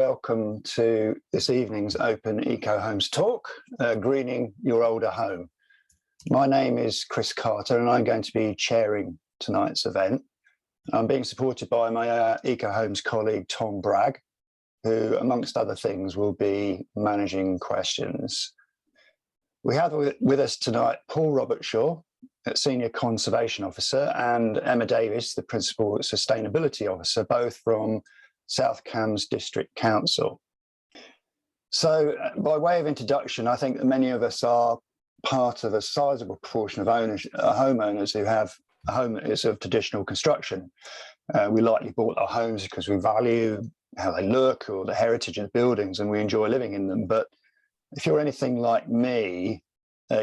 Welcome to this evening's Open Eco Homes talk, Greening Your Older Home. My name is Chris Carter and I'm going to be chairing tonight's event. I'm being supported by my Eco Homes colleague Tom Bragg, who amongst other things will be managing questions. We have with us tonight Paul Robertshaw, Senior Conservation Officer, and Emma Davies, the Principal Sustainability Officer, both from South Cambs District Council. So by way of introduction, I think that many of us are part of a sizable proportion of homeowners who have a home that is of traditional construction. We likely bought our homes because we value how they look or the heritage of the buildings and we enjoy living in them. But if you're anything like me,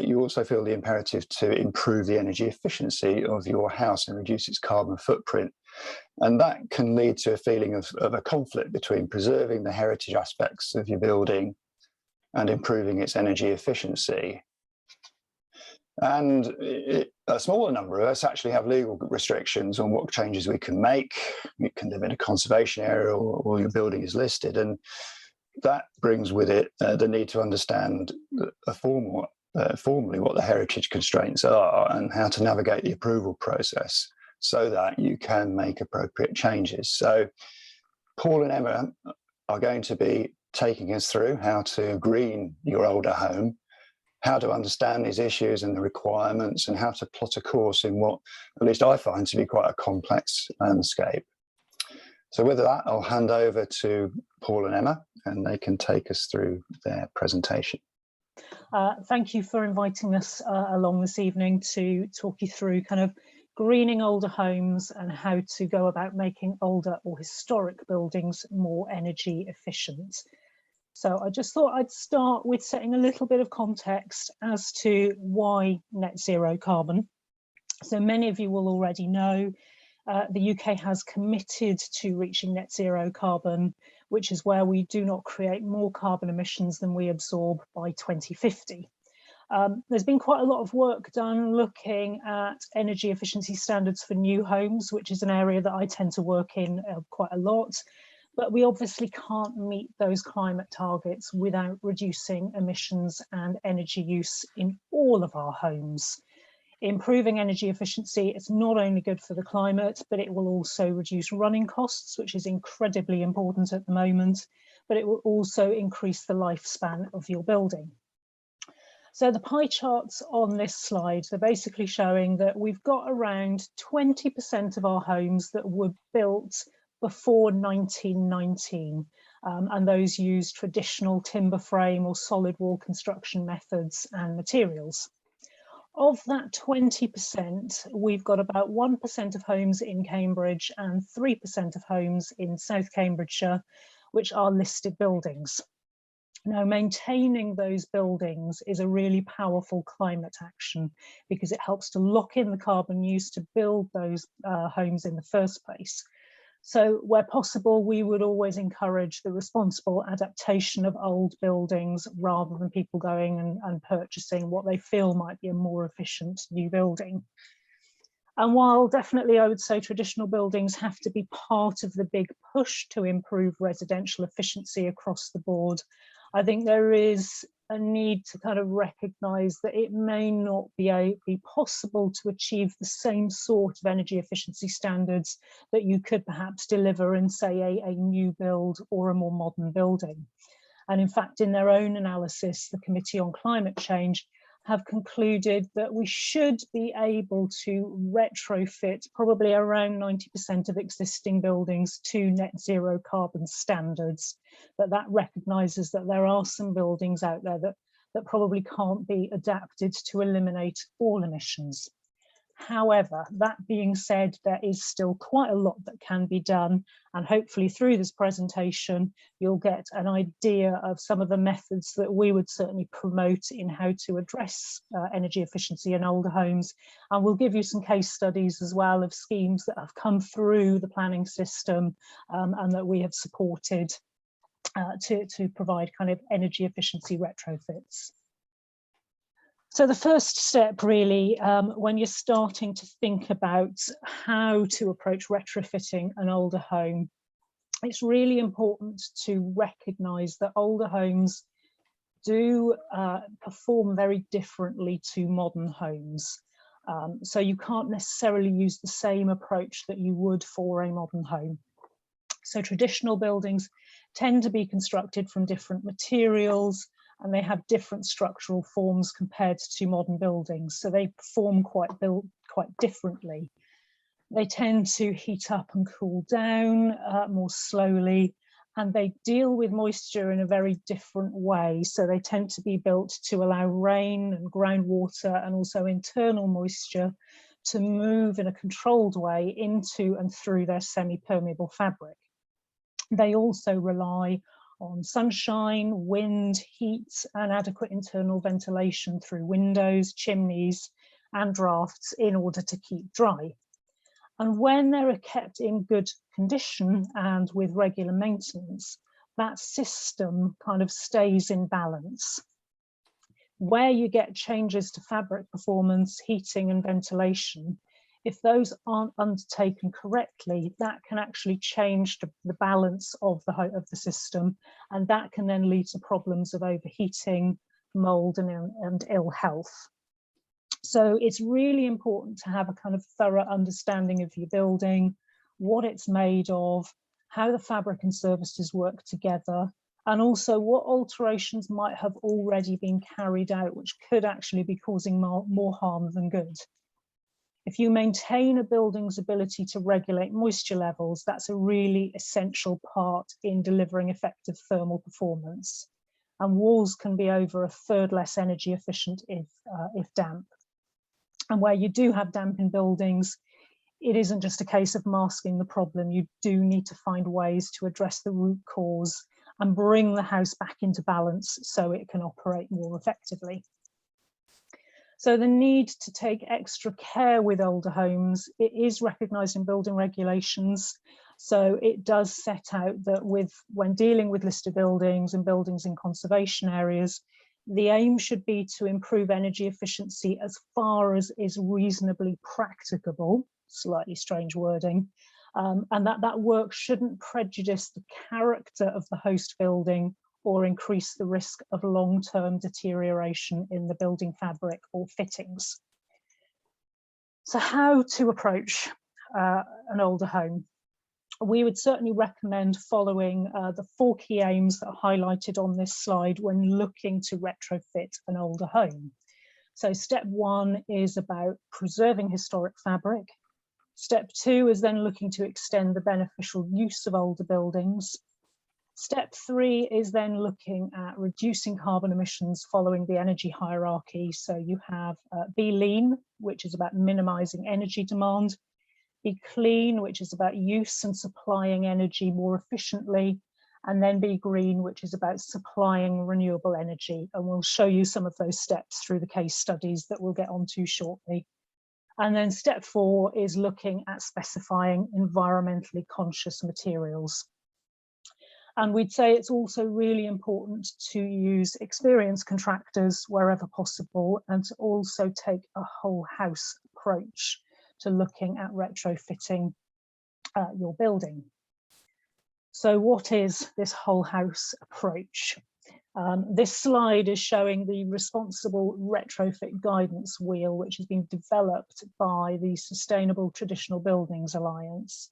you also feel the imperative to improve the energy efficiency of your house and reduce its carbon footprint. And that can lead to a feeling of a conflict between preserving the heritage aspects of your building and improving its energy efficiency. And a smaller number of us actually have legal restrictions on what changes we can make. You can live in a conservation area or your building is listed. And that brings with it the need to understand formally what the heritage constraints are and how to navigate the approval process, so that you can make appropriate changes. So Paul and Emma are going to be taking us through how to green your older home, how to understand these issues and the requirements, and how to plot a course in what at least I find to be quite a complex landscape. So with that, I'll hand over to Paul and Emma and they can take us through their presentation. Thank you for inviting us along this evening to talk you through kind of greening older homes and how to go about making older or historic buildings more energy efficient. So I just thought I'd start with setting a little bit of context as to why net zero carbon. So many of you will already know the UK has committed to reaching net zero carbon, which is where we do not create more carbon emissions than we absorb by 2050. There's been quite a lot of work done looking at energy efficiency standards for new homes, which is an area that I tend to work in quite a lot. But we obviously can't meet those climate targets without reducing emissions and energy use in all of our homes. Improving energy efficiency is not only good for the climate, but it will also reduce running costs, which is incredibly important at the moment, but it will also increase the lifespan of your building. So the pie charts on this slide, they're basically showing that we've got around 20% of our homes that were built before 1919, and those use traditional timber frame or solid wall construction methods and materials. Of that 20%, we've got about 1% of homes in Cambridge and 3% of homes in South Cambridgeshire, which are listed buildings. Now, maintaining those buildings is a really powerful climate action because it helps to lock in the carbon used to build those homes in the first place. So where possible, we would always encourage the responsible adaptation of old buildings rather than people going and purchasing what they feel might be a more efficient new building. And while definitely I would say traditional buildings have to be part of the big push to improve residential efficiency across the board, I think there is a need to kind of recognise that it may not be possible to achieve the same sort of energy efficiency standards that you could perhaps deliver in, say, a new build or a more modern building. And in fact, in their own analysis, the Committee on Climate Change have concluded that we should be able to retrofit probably around 90% of existing buildings to net zero carbon standards, but that recognises that there are some buildings out there that probably can't be adapted to eliminate all emissions. However, that being said, there is still quite a lot that can be done, and hopefully through this presentation you'll get an idea of some of the methods that we would certainly promote in how to address energy efficiency in older homes, and we'll give you some case studies as well of schemes that have come through the planning system and that we have supported to provide kind of energy efficiency retrofits. So the first step really, when you're starting to think about how to approach retrofitting an older home, it's really important to recognise that older homes do perform very differently to modern homes. So you can't necessarily use the same approach that you would for a modern home. So traditional buildings tend to be constructed from different materials, and they have different structural forms compared to modern buildings. So they perform quite differently. They tend to heat up and cool down more slowly, and they deal with moisture in a very different way. So they tend to be built to allow rain and groundwater and also internal moisture to move in a controlled way into and through their semi-permeable fabric. They also rely on sunshine, wind, heat, and adequate internal ventilation through windows, chimneys, and drafts in order to keep dry. And when they're kept in good condition and with regular maintenance, that system kind of stays in balance. Where you get changes to fabric performance, heating and ventilation, if those aren't undertaken correctly, that can actually change the balance of the system, and that can then lead to problems of overheating, mold and ill health. So it's really important to have a kind of thorough understanding of your building, what it's made of, how the fabric and services work together, and also what alterations might have already been carried out, which could actually be causing more harm than good. If you maintain a building's ability to regulate moisture levels, that's a really essential part in delivering effective thermal performance. And walls can be over a third less energy efficient if damp. And where you do have damp in buildings, it isn't just a case of masking the problem. You do need to find ways to address the root cause and bring the house back into balance so it can operate more effectively. So the need to take extra care with older homes, it is recognised in building regulations. So it does set out that when dealing with listed buildings and buildings in conservation areas, the aim should be to improve energy efficiency as far as is reasonably practicable, slightly strange wording, and that work shouldn't prejudice the character of the host building or increase the risk of long-term deterioration in the building fabric or fittings. So how to approach an older home? We would certainly recommend following the 4 key aims that are highlighted on this slide when looking to retrofit an older home. So step 1 is about preserving historic fabric. Step 2 is then looking to extend the beneficial use of older buildings. Step 3 is then looking at reducing carbon emissions following the energy hierarchy. So you have Be Lean, which is about minimizing energy demand. Be Clean, which is about use and supplying energy more efficiently, and then Be Green, which is about supplying renewable energy. And we'll show you some of those steps through the case studies that we'll get onto shortly. And then step 4 is looking at specifying environmentally conscious materials. And we'd say it's also really important to use experienced contractors wherever possible, and to also take a whole house approach to looking at retrofitting your building. So what is this whole house approach? This slide is showing the responsible retrofit guidance wheel, which has been developed by the Sustainable Traditional Buildings Alliance.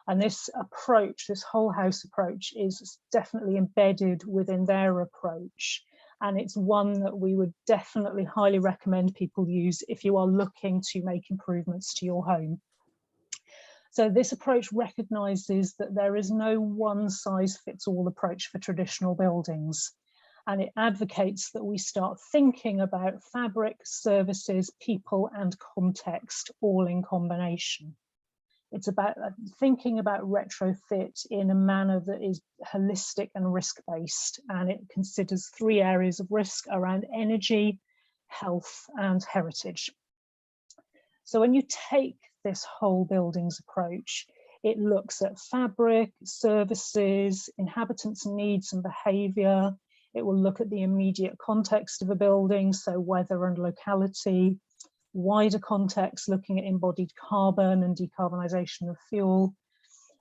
And this approach, this whole house approach, is definitely embedded within their approach. And it's one that we would definitely highly recommend people use if you are looking to make improvements to your home. So this approach recognises that there is no one-size-fits-all approach for traditional buildings. And it advocates that we start thinking about fabric, services, people, and context all in combination. It's about thinking about retrofit in a manner that is holistic and risk-based, and it considers 3 areas of risk around energy, health, and heritage. So when you take this whole buildings approach, it looks at fabric, services, inhabitants' needs and behaviour. It will look at the immediate context of a building, so weather and locality, wider context, looking at embodied carbon and decarbonisation of fuel,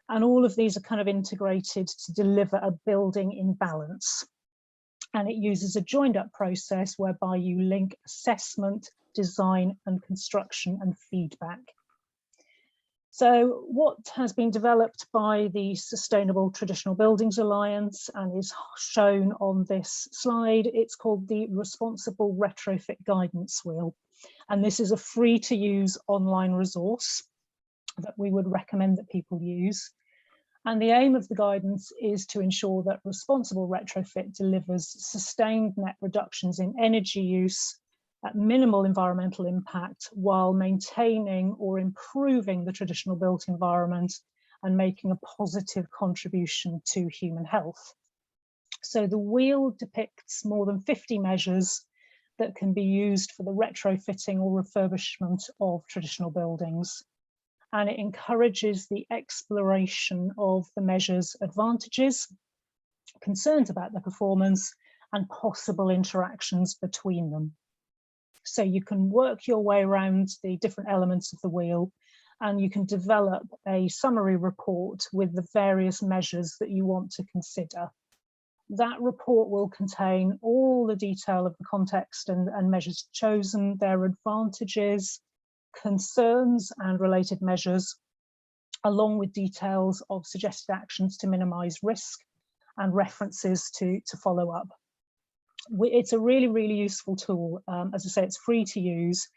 And all of these are kind of integrated to deliver a building in balance. And it uses a joined up process whereby you link assessment, design and construction and feedback. So what has been developed by the Sustainable Traditional Buildings Alliance and is shown on this slide, it's called the Responsible Retrofit Guidance Wheel. And this is a free to use online resource that we would recommend that people use. And the aim of the guidance is to ensure that responsible retrofit delivers sustained net reductions in energy use at minimal environmental impact while maintaining or improving the traditional built environment and making a positive contribution to human health. So the wheel depicts more than 50 measures that can be used for the retrofitting or refurbishment of traditional buildings. And it encourages the exploration of the measures' advantages, concerns about their performance, and possible interactions between them. So you can work your way around the different elements of the wheel, and you can develop a summary report with the various measures that you want to consider. That report will contain all the detail of the context and measures chosen, their advantages, concerns and related measures, along with details of suggested actions to minimise risk and references to follow up. It's a really, really useful tool. As I say, it's free to use,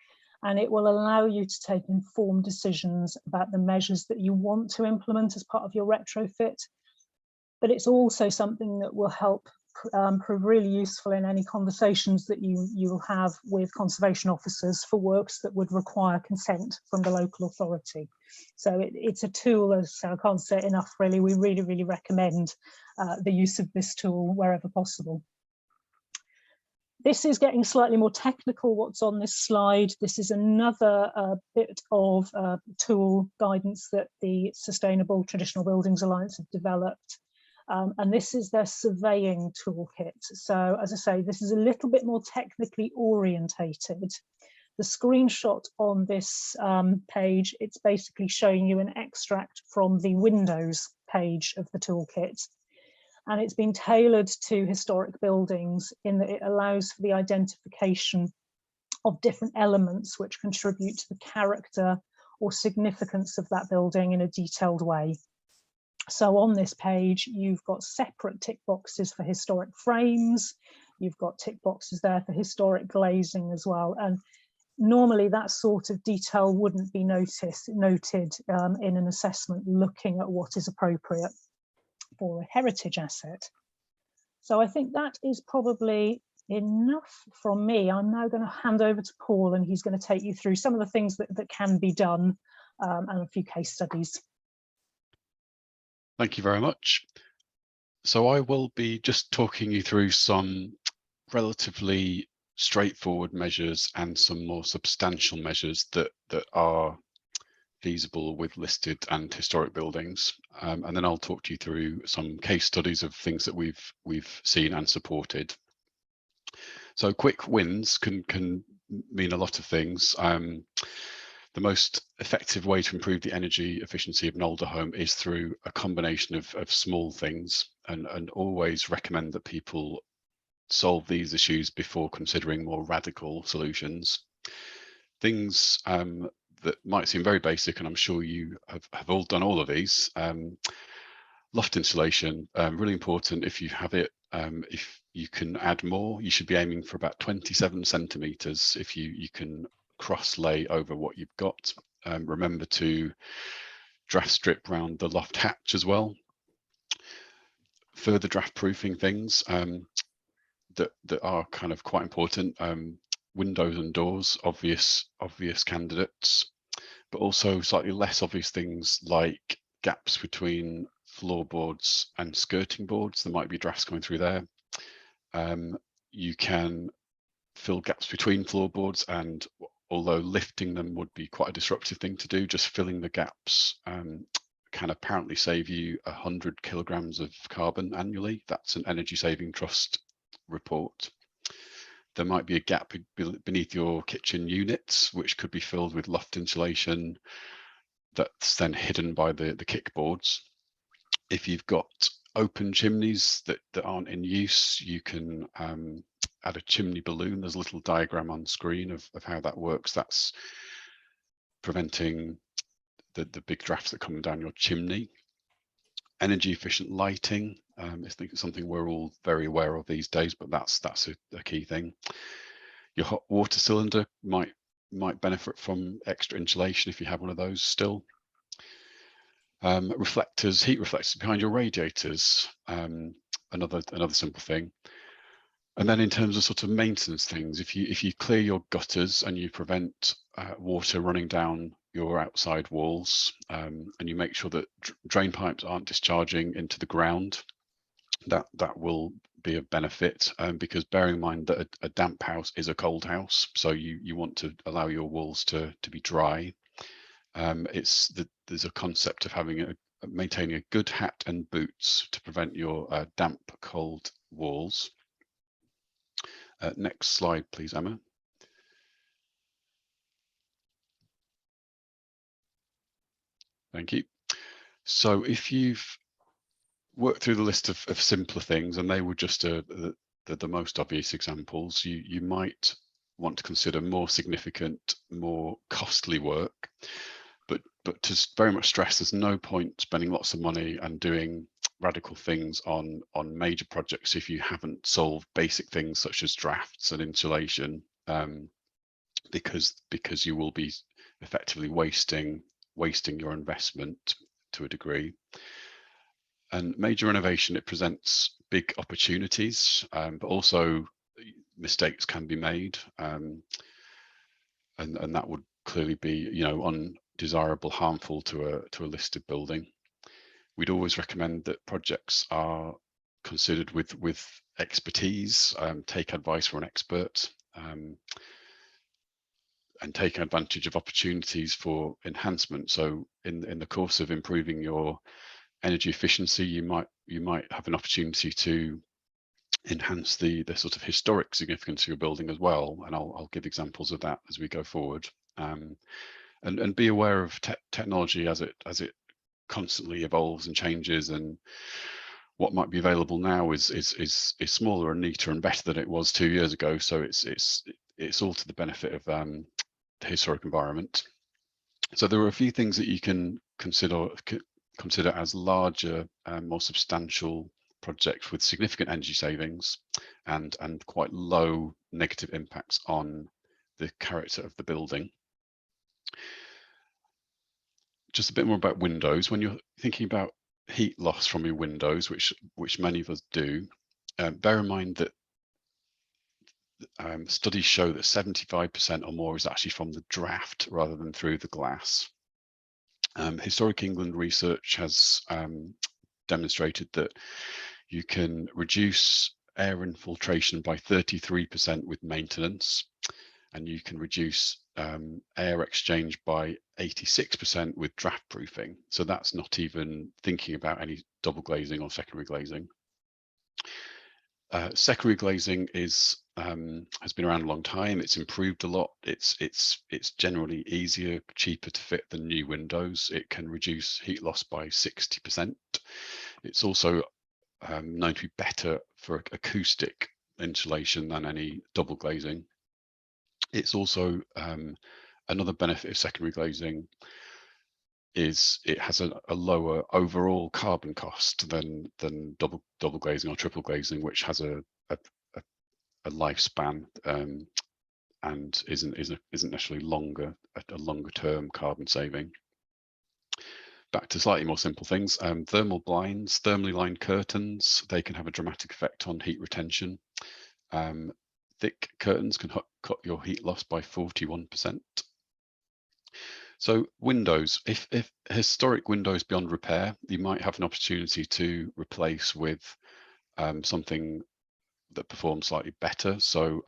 and it will allow you to take informed decisions about the measures that you want to implement as part of your retrofit. But it's also something that will help prove really useful in any conversations that you will have with conservation officers for works that would require consent from the local authority. So it's a tool, as I can't say it enough, really. We really, really recommend the use of this tool wherever possible. This is getting slightly more technical, what's on this slide. This is another bit of tool guidance that the Sustainable Traditional Buildings Alliance have developed. And this is their surveying toolkit. So as I say, this is a little bit more technically orientated. The screenshot on this page, it's basically showing you an extract from the Windows page of the toolkit. And it's been tailored to historic buildings in that it allows for the identification of different elements which contribute to the character or significance of that building in a detailed way. So on this page, you've got separate tick boxes for historic frames. You've got tick boxes there for historic glazing as well. And normally that sort of detail wouldn't be noted in an assessment looking at what is appropriate for a heritage asset. So I think that is probably enough from me. I'm now going to hand over to Paul, and he's going to take you through some of the things that can be done and a few case studies. Thank you very much. So I will be just talking you through some relatively straightforward measures and some more substantial measures that are feasible with listed and historic buildings, and then I'll talk to you through some case studies of things that we've seen and supported. So quick wins can mean a lot of things. The most effective way to improve the energy efficiency of an older home is through a combination of small things, and always recommend that people solve these issues before considering more radical solutions. Things that might seem very basic, and I'm sure you have all done all of these. Loft insulation, really important. If you have it, if you can add more, you should be aiming for about 27 centimeters if you can cross lay over what you've got. Remember to draft strip around the loft hatch as well. Further draft proofing things that are kind of quite important. Windows and doors, obvious candidates, but also slightly less obvious things like gaps between floorboards and skirting boards. There might be drafts coming through there. You can fill gaps between floorboards, and although lifting them would be quite a disruptive thing to do, just filling the gaps can apparently save you 100 kilograms of carbon annually. That's an Energy Saving Trust report. There might be a gap beneath your kitchen units, which could be filled with loft insulation that's then hidden by the kickboards. If you've got open chimneys that aren't in use, you can add a chimney balloon. There's a little diagram on screen of how that works. That's preventing the big drafts that come down your chimney. Energy efficient lighting is something we're all very aware of these days, but that's a key thing. Your hot water cylinder might benefit from extra insulation if you have one of those still. Reflectors, heat reflectors behind your radiators, another simple thing. And then in terms of sort of maintenance things, if you clear your gutters and you prevent water running down your outside walls, and you make sure that drain pipes aren't discharging into the ground, that will be a benefit, because bearing in mind that a damp house is a cold house, so you want to allow your walls to be dry. There's a concept of maintaining a good hat and boots to prevent your damp, cold walls. Next slide, please, Emma. Thank you. So if you've worked through the list of simpler things, and they were just the most obvious examples, you might want to consider more significant, more costly work. But to very much stress, there's no point spending lots of money and doing radical things on major projects if you haven't solved basic things such as drafts and insulation, because you will be effectively wasting your investment to a degree. And major renovation, it presents big opportunities, but also mistakes can be made, and that would clearly be, undesirable, harmful to a listed building. We'd always recommend that projects are considered with expertise, take advice from an expert, and take advantage of opportunities for enhancement. So in the course of improving your energy efficiency, you might have an opportunity to enhance the sort of historic significance of your building as well, and I'll give examples of that as we go forward. And be aware of technology as it constantly evolves and changes, and what might be available now is smaller and neater and better than it was 2 years ago. So it's all to the benefit of the historic environment. So there are a few things that you can consider as larger, more substantial projects with significant energy savings and quite low negative impacts on the character of the building. Just a bit more about windows. When you're thinking about heat loss from your windows, which many of us do, bear in mind that studies show that 75% or more is actually from the draft rather than through the glass. Historic England research has demonstrated that you can reduce air infiltration by 33% with maintenance, and you can reduce air exchange by 86% with draft proofing. So that's not even thinking about any double glazing or secondary glazing. Secondary glazing has been around a long time. It's improved a lot. It's generally easier, cheaper to fit than new windows. It can reduce heat loss by 60%. It's also known to be better for acoustic insulation than any double glazing. It's also another benefit of secondary glazing is it has a lower overall carbon cost than double glazing or triple glazing, which has a lifespan and isn't necessarily a longer term carbon saving. Back to slightly more simple things, thermal blinds, thermally lined curtains, they can have a dramatic effect on heat retention. Thick curtains can cut your heat loss by 41%. So windows, if historic windows beyond repair, you might have an opportunity to replace with something that performs slightly better. So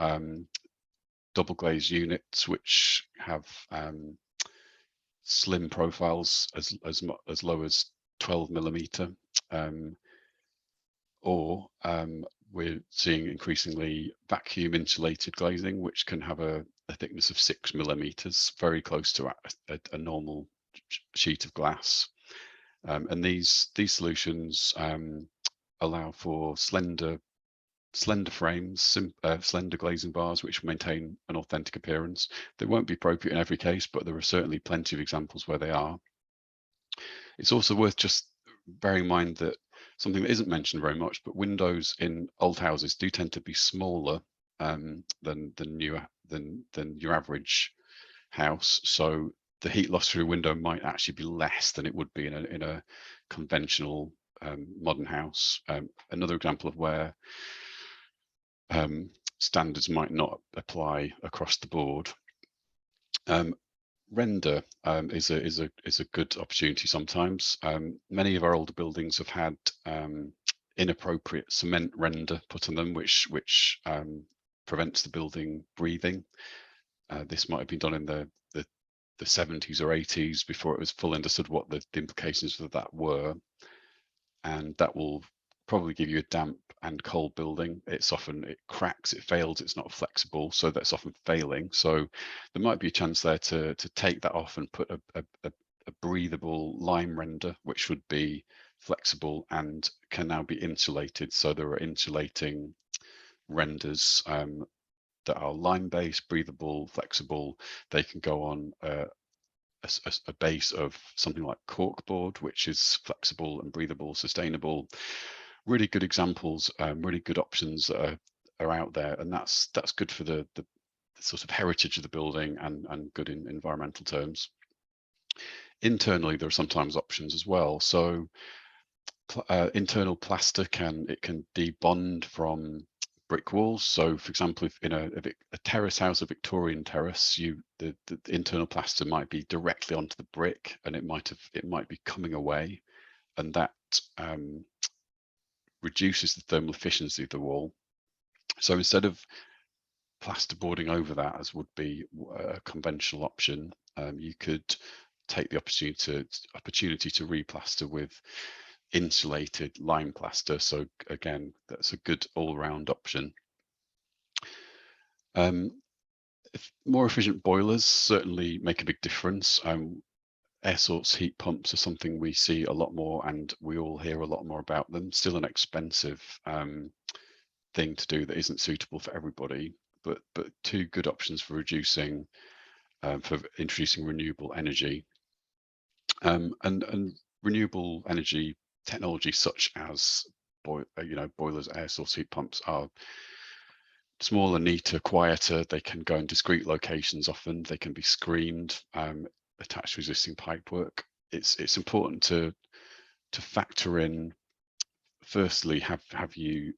double glazed units which have slim profiles as low as 12mm, or we're seeing increasingly vacuum insulated glazing, which can have a thickness of 6mm, very close to a normal sheet of glass. And these solutions allow for slender frames, slender glazing bars, which maintain an authentic appearance. They won't be appropriate in every case, but there are certainly plenty of examples where they are. It's also worth just bearing in mind that something that isn't mentioned very much, but windows in old houses do tend to be smaller than your average house. So the heat loss through a window might actually be less than it would be in a conventional modern house. Another example of where standards might not apply across the board. Render is a good opportunity sometimes. Many of our older buildings have had inappropriate cement render put on them, which prevents the building breathing. This might have been done in the 70s or 80s before it was fully understood what the implications of that were, and that will probably give you a damp and cold building. It cracks, it fails, it's not flexible, so that's often failing. So there might be a chance there to take that off and put a breathable lime render, which would be flexible and can now be insulated. So there are insulating renders that are lime based, breathable, flexible. They can go on a base of something like corkboard, which is flexible and breathable, sustainable. Really good examples, really good options that are out there, and that's good for the sort of heritage of the building and good in environmental terms. Internally, there are sometimes options as well. So internal plaster can debond from brick walls. So for example, if in a terrace house, a Victorian terrace, the internal plaster might be directly onto the brick, and it might be coming away, and that reduces the thermal efficiency of the wall. So instead of plasterboarding over that, as would be a conventional option, you could take the opportunity to replaster with insulated lime plaster. So again, that's a good all-round option. More efficient boilers certainly make a big difference. Air source heat pumps are something we see a lot more, and we all hear a lot more about them. Still an expensive thing to do that isn't suitable for everybody, but two good options for introducing renewable energy. And renewable energy technology such as boilers, air source heat pumps are smaller, neater, quieter. They can go in discrete locations. Often they can be screened, attached to existing pipework. It's important to factor in, firstly, have you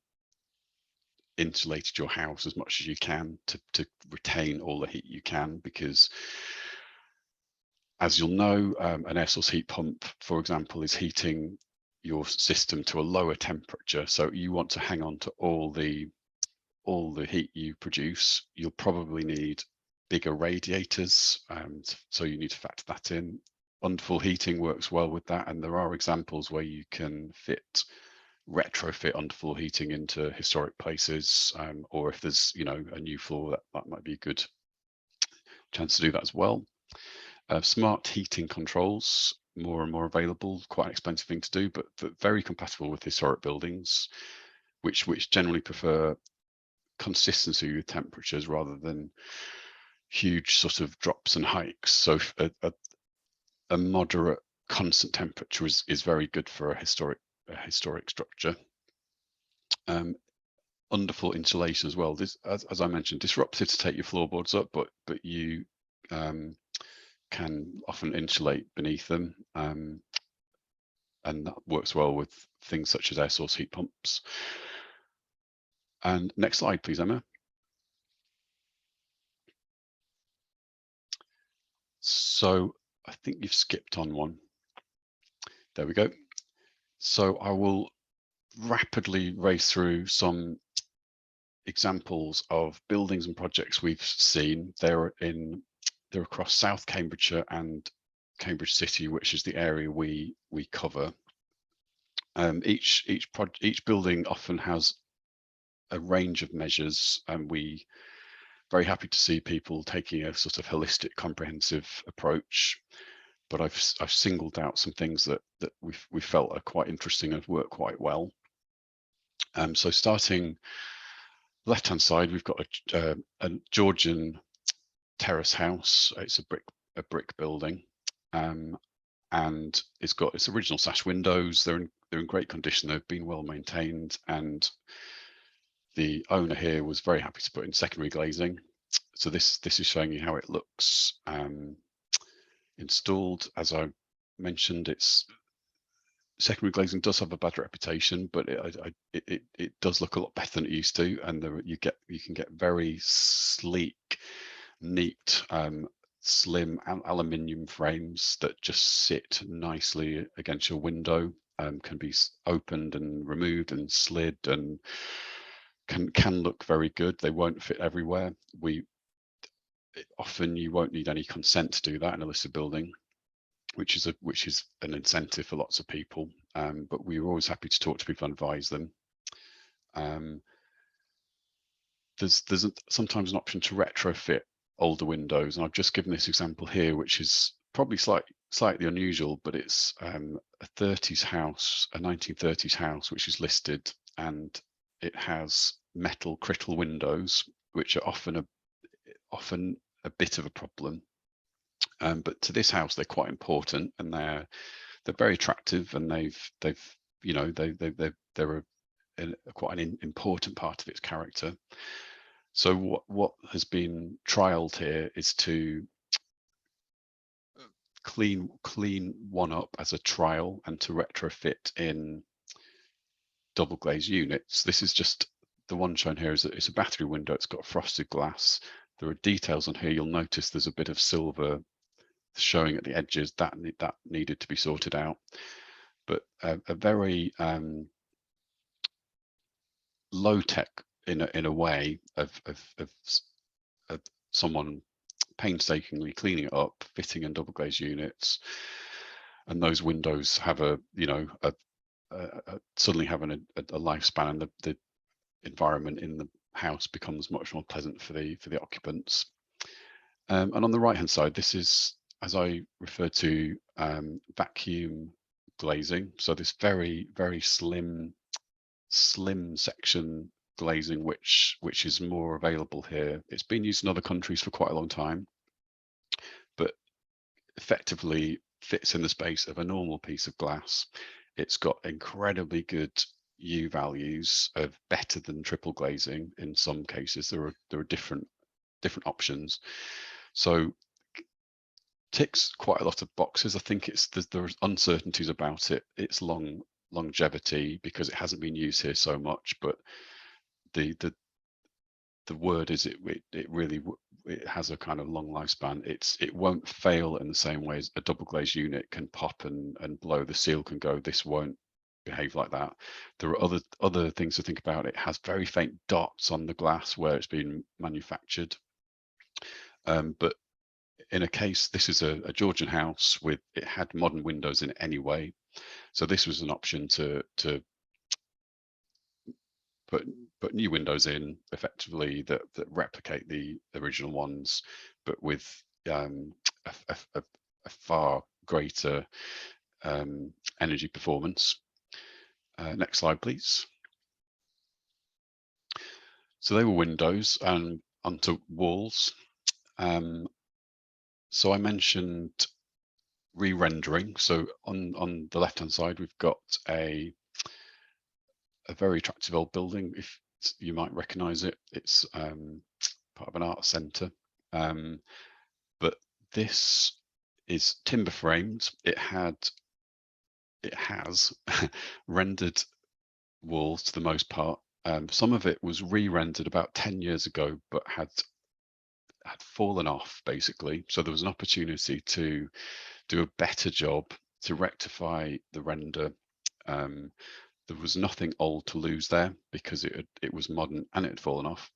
insulated your house as much as you can to retain all the heat you can, because as you'll know, an air source heat pump, for example, is heating your system to a lower temperature. So you want to hang on to all the heat you produce. You'll probably need bigger radiators, so you need to factor that in. Underfloor heating works well with that, and there are examples where you can retrofit underfloor heating into historic places, or if there's a new floor, that might be a good chance to do that as well. Smart heating controls, more and more available. Quite an expensive thing to do, but very compatible with historic buildings, which generally prefer consistency with temperatures rather than huge sort of drops and hikes. So a moderate constant temperature is very good for a historic structure. Underfloor insulation as well. This, as I mentioned, disruptive to take your floorboards up, but you can often insulate beneath them, and that works well with things such as air source heat pumps. And next slide, please, Emma. So I think you've skipped on one. There we go. So I will rapidly race through some examples of buildings and projects we've seen. They're across South Cambridgeshire and Cambridge City, which is the area we cover. Each building often has a range of measures, and we're very happy to see people taking a sort of holistic, comprehensive approach. but I've singled out some things that we felt are quite interesting and work quite well. So starting left hand side, we've got a Georgian terrace house. It's a brick building, and it's got its original sash windows. They're in great condition. They've been well maintained, and the owner here was very happy to put in secondary glazing. So this is showing you how it looks installed. As I mentioned, it's secondary glazing does have a bad reputation, but it does look a lot better than it used to, and you can get very sleek, neat, slim aluminium frames that just sit nicely against your window, can be opened and removed and slid, and can look very good. They won't fit everywhere. Often you won't need any consent to do that in a listed building, which is an incentive for lots of people. But we were always happy to talk to people and advise them. There's sometimes an option to retrofit older windows, and I've just given this example here, which is probably slightly unusual, but it's a 30s house, a 1930s house, which is listed, and it has metal crittle windows, which are often a bit of a problem. But to this house, they're quite important, and they're very attractive, and they're quite an important part of its character. So what has been trialed here is to clean one up as a trial and to retrofit in double glazed units. This is just the one shown here. It's a bathroom window. It's got frosted glass. There are details on here. You'll notice there's a bit of silver showing at the edges. That needed to be sorted out. But a very low tech in a way of someone painstakingly cleaning it up, fitting in double glazed units, and those windows have suddenly having a lifespan, and the environment in the house becomes much more pleasant for the occupants. And on the right hand side, this is, as I referred to, vacuum glazing. So this very slim section glazing, which is more available here. It's been used in other countries for quite a long time, but effectively fits in the space of a normal piece of glass. It's got incredibly good U values, of better than triple glazing in some cases. There are different options. So ticks quite a lot of boxes. I think there's uncertainties about its longevity because it hasn't been used here so much, but the word is it really has a kind of long lifespan. It won't fail in the same way as a double glazed unit can pop and blow. The seal can go. This won't behave like that. There are other things to think about. It has very faint dots on the glass where it's been manufactured, but in a case, this is a Georgian house it had modern windows in it anyway, so this was an option to put new windows in effectively that replicate the original ones, but with a far greater energy performance. Next slide, please. So they were windows and onto walls. So I mentioned re-rendering. So on the left hand side, we've got a very attractive old building. If you might recognize it, it's part of an art centre, but this is timber framed. It has rendered walls to the most part. Some of it was re-rendered about 10 years ago, but had fallen off basically. So there was an opportunity to do a better job to rectify the render. There was nothing old to lose there because it was modern and it had fallen off.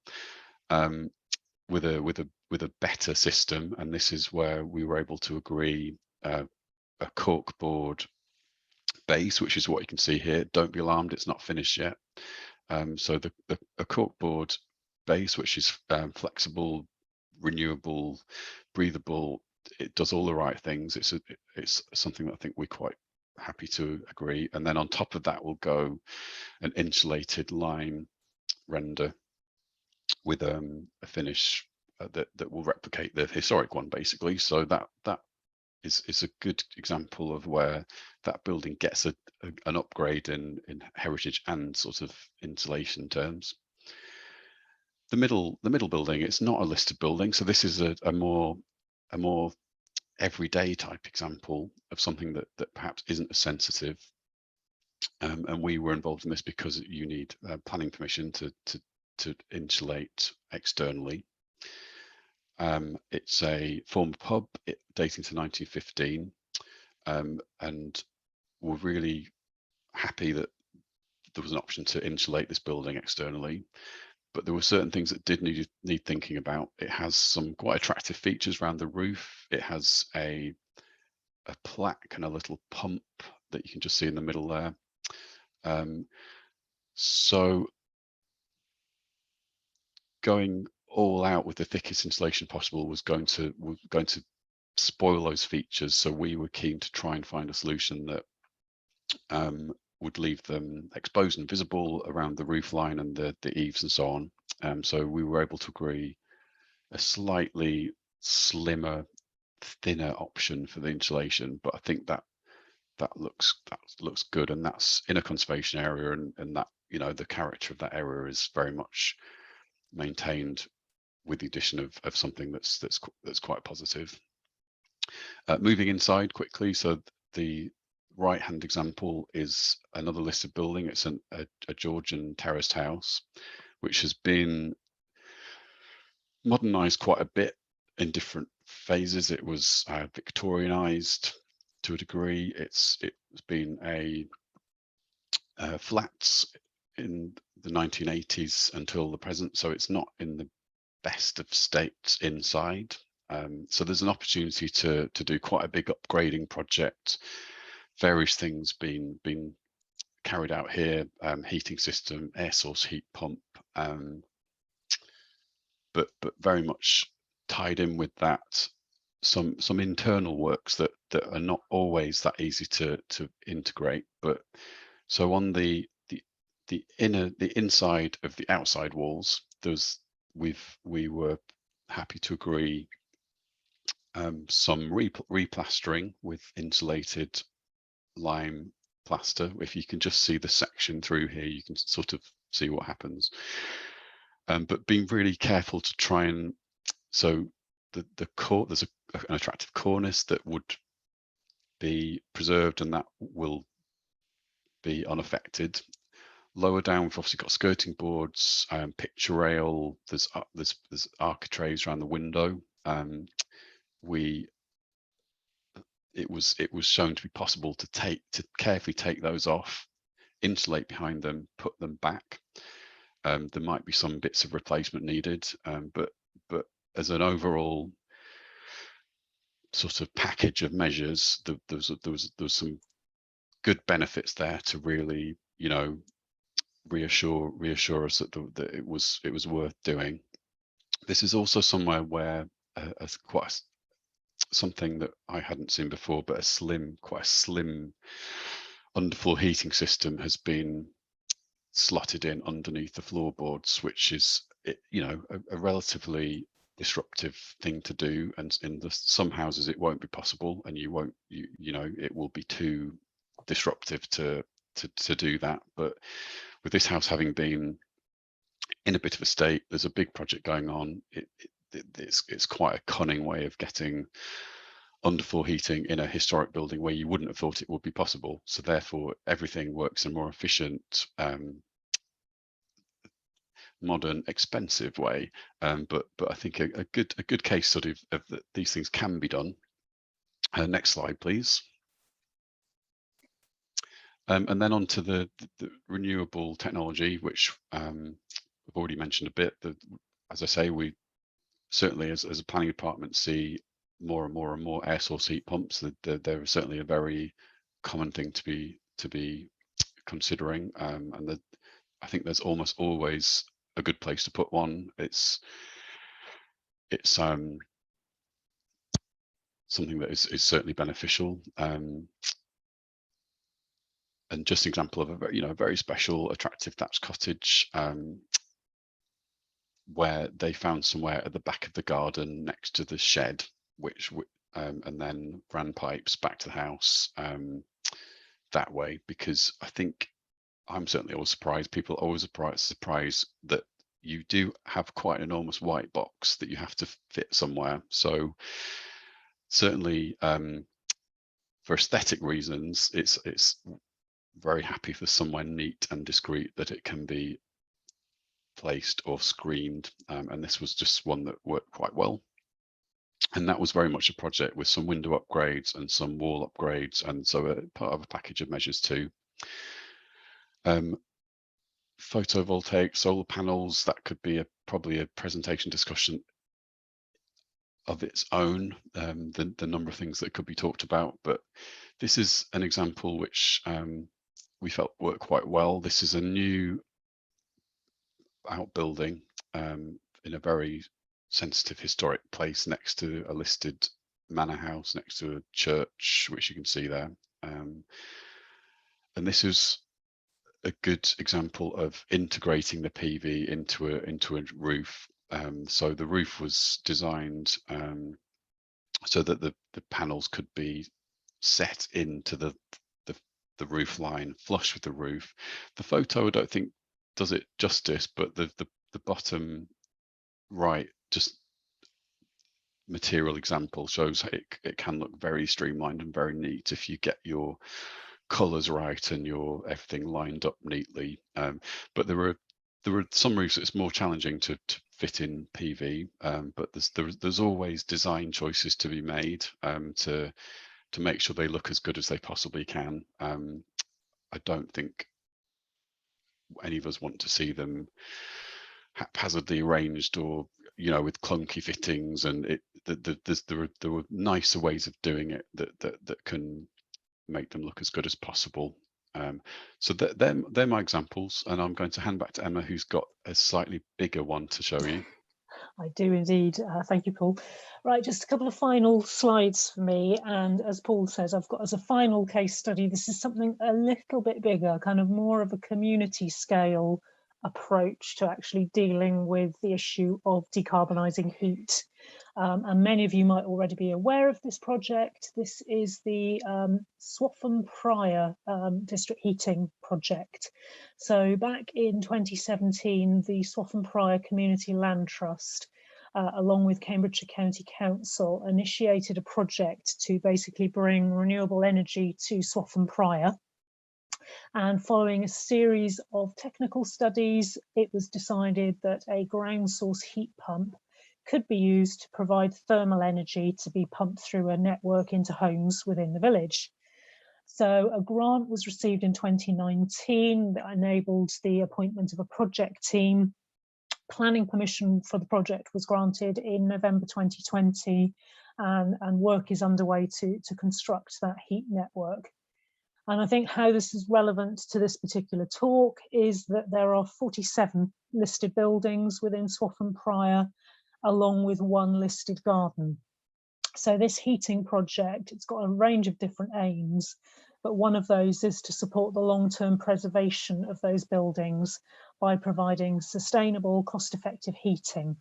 With a better system, and this is where we were able to agree a corkboard base, which is what you can see here. Don't be alarmed, it's not finished yet. So a corkboard base, which is flexible, renewable, breathable, it does all the right things. It's something that I think we're quite happy to agree. And then on top of that will go an insulated lime render with a finish that will replicate the historic one, basically. So that is a good example of where that building gets an upgrade in heritage and sort of insulation terms. The middle building, it's not a listed building, so this is a more everyday type example of something that perhaps isn't as sensitive. And we were involved in this because you need planning permission to insulate externally. It's a former pub dating to 1915, and we're really happy that there was an option to insulate this building externally. But there were certain things that did need thinking about. It has some quite attractive features around the roof. It has a plaque and a little pump that you can just see in the middle there. So going all out with the thickest insulation possible was going to spoil those features. So we were keen to try and find a solution that would leave them exposed and visible around the roof line and the eaves and so on. So we were able to agree a slightly slimmer, thinner option for the insulation, but I think that looks good, and that's in a conservation area, and that, you know, the character of that area is very much maintained with the addition of something that's quite positive. Moving inside quickly, so the right hand example is another listed building. It's a Georgian terraced house which has been modernized quite a bit in different phases. It was Victorianized to a degree. It's been a flats in the 1980s until the present, so it's not in the best of states inside. So there's an opportunity to do quite a big upgrading project. Various things being carried out here, heating system, air source heat pump, but very much tied in with that some internal works that are not always that easy to integrate. But so on the inside of the outside walls, we were happy to agree some replastering with insulated lime plaster. If you can just see the section through here, you can sort of see what happens. But being really careful to try and, so there's an attractive cornice that would be preserved, and that will be unaffected. Lower down, we've obviously got skirting boards, picture rail. There's architraves around the window. It was shown to be possible to carefully take those off, insulate behind them, put them back. There might be some bits of replacement needed, but as an overall sort of package of measures, there was some good benefits there to really, you know, reassure us that it was worth doing. This is also somewhere where something that I hadn't seen before, but quite a slim underfloor heating system has been slotted in underneath the floorboards, which is, you know, a relatively disruptive thing to do. And in some houses it won't be possible, and you know, it will be too disruptive to do that. But with this house having been in a bit of a state, there's a big project going on. It's quite a cunning way of getting underfloor heating in a historic building where you wouldn't have thought it would be possible. So therefore everything works in a more efficient, modern, expensive way. But I think a good case study of that these things can be done. Next slide, please. And then on to the renewable technology, which I've already mentioned a bit. As I say, we certainly as a planning department see more and more air source heat pumps. They're certainly a very common thing to be considering, and I think there's almost always a good place to put one. It's something that is certainly beneficial. And just an example of a very special, attractive thatched cottage, where they found somewhere at the back of the garden next to the shed, which and then ran pipes back to the house that way, because I think I'm certainly always surprised. People are always surprised that you do have quite an enormous white box that you have to fit somewhere. So certainly for aesthetic reasons, it's very happy for somewhere neat and discreet that it can be placed or screened, and this was just one that worked quite well. And that was very much a project with some window upgrades and some wall upgrades, and so part of a package of measures too. Photovoltaic solar panels, that could be probably a presentation discussion of its own, the number of things that could be talked about, but this is an example which we felt worked quite well. This is a new outbuilding in a very sensitive historic place next to a listed manor house, next to a church, which you can see there. And this is a good example of integrating the PV into a roof. So the roof was designed so that the panels could be set into the roof line, flush with the roof. The photo, I don't think, does it justice, but the bottom right, just material example, shows it can look very streamlined and very neat if you get your colors right and your everything lined up neatly. But there are some roofs it's more challenging to fit in PV, but there's always design choices to be made to make sure they look as good as they possibly can. I don't think any of us want to see them haphazardly arranged or with clunky fittings, and there were nicer ways of doing it that can make them look as good as possible. So they're my examples, and I'm going to hand back to Emma, who's got a slightly bigger one to show you. I do indeed. Thank you, Paul. Right, just a couple of final slides for me. And as Paul says, I've got as a final case study, this is something a little bit bigger, kind of more of a community scale approach to actually dealing with the issue of decarbonising heat. And many of you might already be aware of this project. This is the Swaffham Prior district heating project. So back in 2017, the Swaffham Prior Community Land Trust, along with Cambridgeshire County Council, initiated a project to basically bring renewable energy to Swaffham Prior. And following a series of technical studies, it was decided that a ground source heat pump could be used to provide thermal energy to be pumped through a network into homes within the village. So a grant was received in 2019 that enabled the appointment of a project team. Planning permission for the project was granted in November 2020, and work is underway to construct that heat network. And I think how this is relevant to this particular talk is that there are 47 listed buildings within Swaffham Prior, along with one listed garden. So this heating project, it's got a range of different aims, but one of those is to support the long-term preservation of those buildings by providing sustainable, cost-effective heating.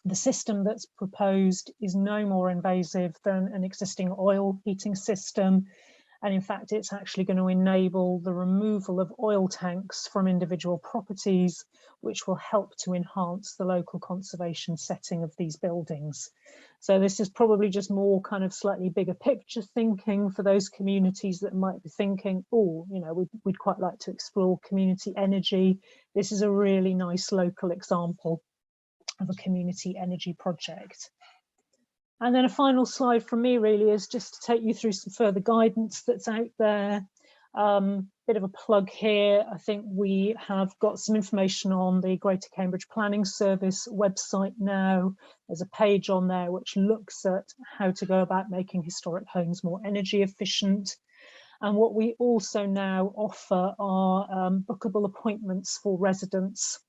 The system that's proposed is no more invasive than an existing oil heating system. And in fact, it's actually going to enable the removal of oil tanks from individual properties, which will help to enhance the local conservation setting of these buildings. So this is probably just more kind of slightly bigger picture thinking for those communities that might be thinking, oh, we'd quite like to explore community energy. This is a really nice local example of a community energy project. And then a final slide from me really is just to take you through some further guidance that's out there. Bit of a plug here. I think we have got some information on the Greater Cambridge Planning Service website now. There's a page on there which looks at how to go about making historic homes more energy efficient. And what we also now offer are bookable appointments for residents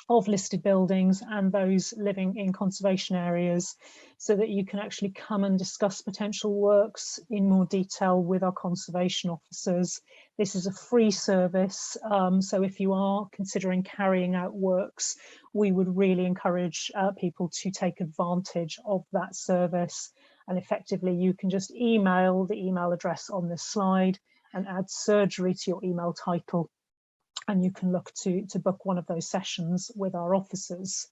of listed buildings and those living in conservation areas, so that you can actually come and discuss potential works in more detail with our conservation officers. This is a free service, so if you are considering carrying out works, we would really encourage people to take advantage of that service. And effectively, you can just email the email address on this slide and add surgery to your email title, and you can look to book one of those sessions with our officers.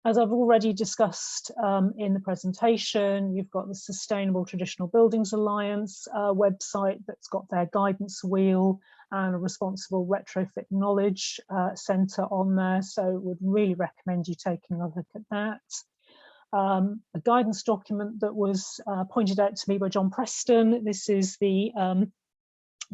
As I've already discussed in the presentation, you've got the Sustainable Traditional Buildings Alliance website that's got their guidance wheel and a responsible retrofit knowledge centre on there. So would really recommend you taking a look at that. A guidance document that was pointed out to me by John Preston. This is the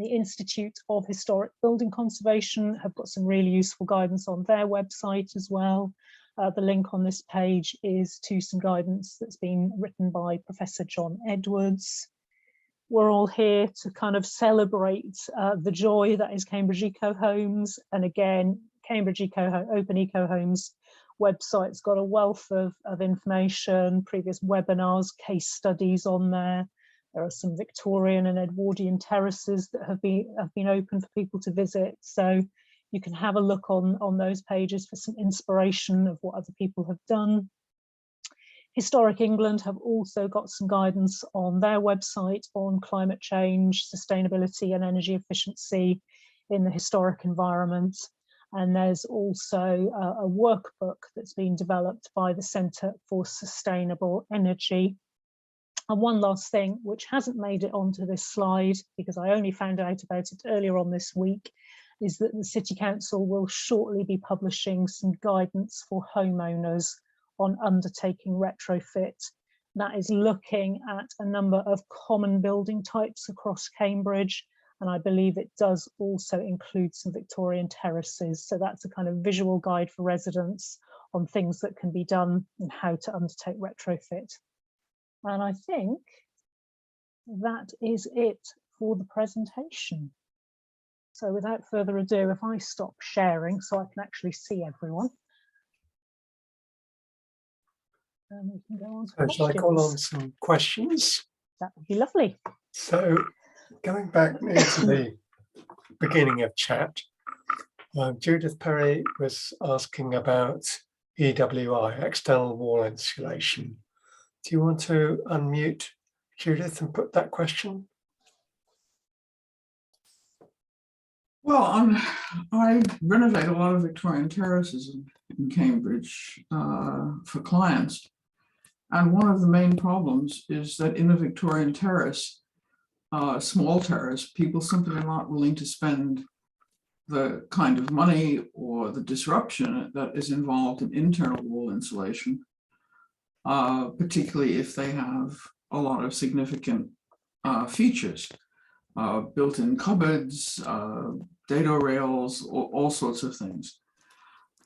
Institute of Historic Building Conservation have got some really useful guidance on their website as well. The link on this page is to some guidance that's been written by Professor John Edwards. We're all here to kind of celebrate the joy that is Cambridge Eco Homes. And again, Cambridge Open Eco Homes website's got a wealth of information, previous webinars, case studies on there. There are some Victorian and Edwardian terraces that have been open for people to visit. So you can have a look on those pages for some inspiration of what other people have done. Historic England have also got some guidance on their website on climate change, sustainability and energy efficiency in the historic environment. And there's also a workbook that's been developed by the Centre for Sustainable Energy. And one last thing, which hasn't made it onto this slide because I only found out about it earlier on this week, is that the City Council will shortly be publishing some guidance for homeowners on undertaking retrofit. That is looking at a number of common building types across Cambridge, and I believe it does also include some Victorian terraces. So that's a kind of visual guide for residents on things that can be done and how to undertake retrofit. And I think that is it for the presentation. So without further ado, if I stop sharing so I can actually see everyone. And we can go on to questions. Shall I call on some questions? That would be lovely. So going back near to the beginning of chat, Judith Perry was asking about EWI, external wall insulation. Do you want to unmute Judith and put that question? Well, I renovate a lot of Victorian terraces in Cambridge for clients. And one of the main problems is that in a Victorian terrace, small terrace, people simply are not willing to spend the kind of money or the disruption that is involved in internal wall insulation, particularly if they have a lot of significant features, built-in cupboards, dado rails, all sorts of things,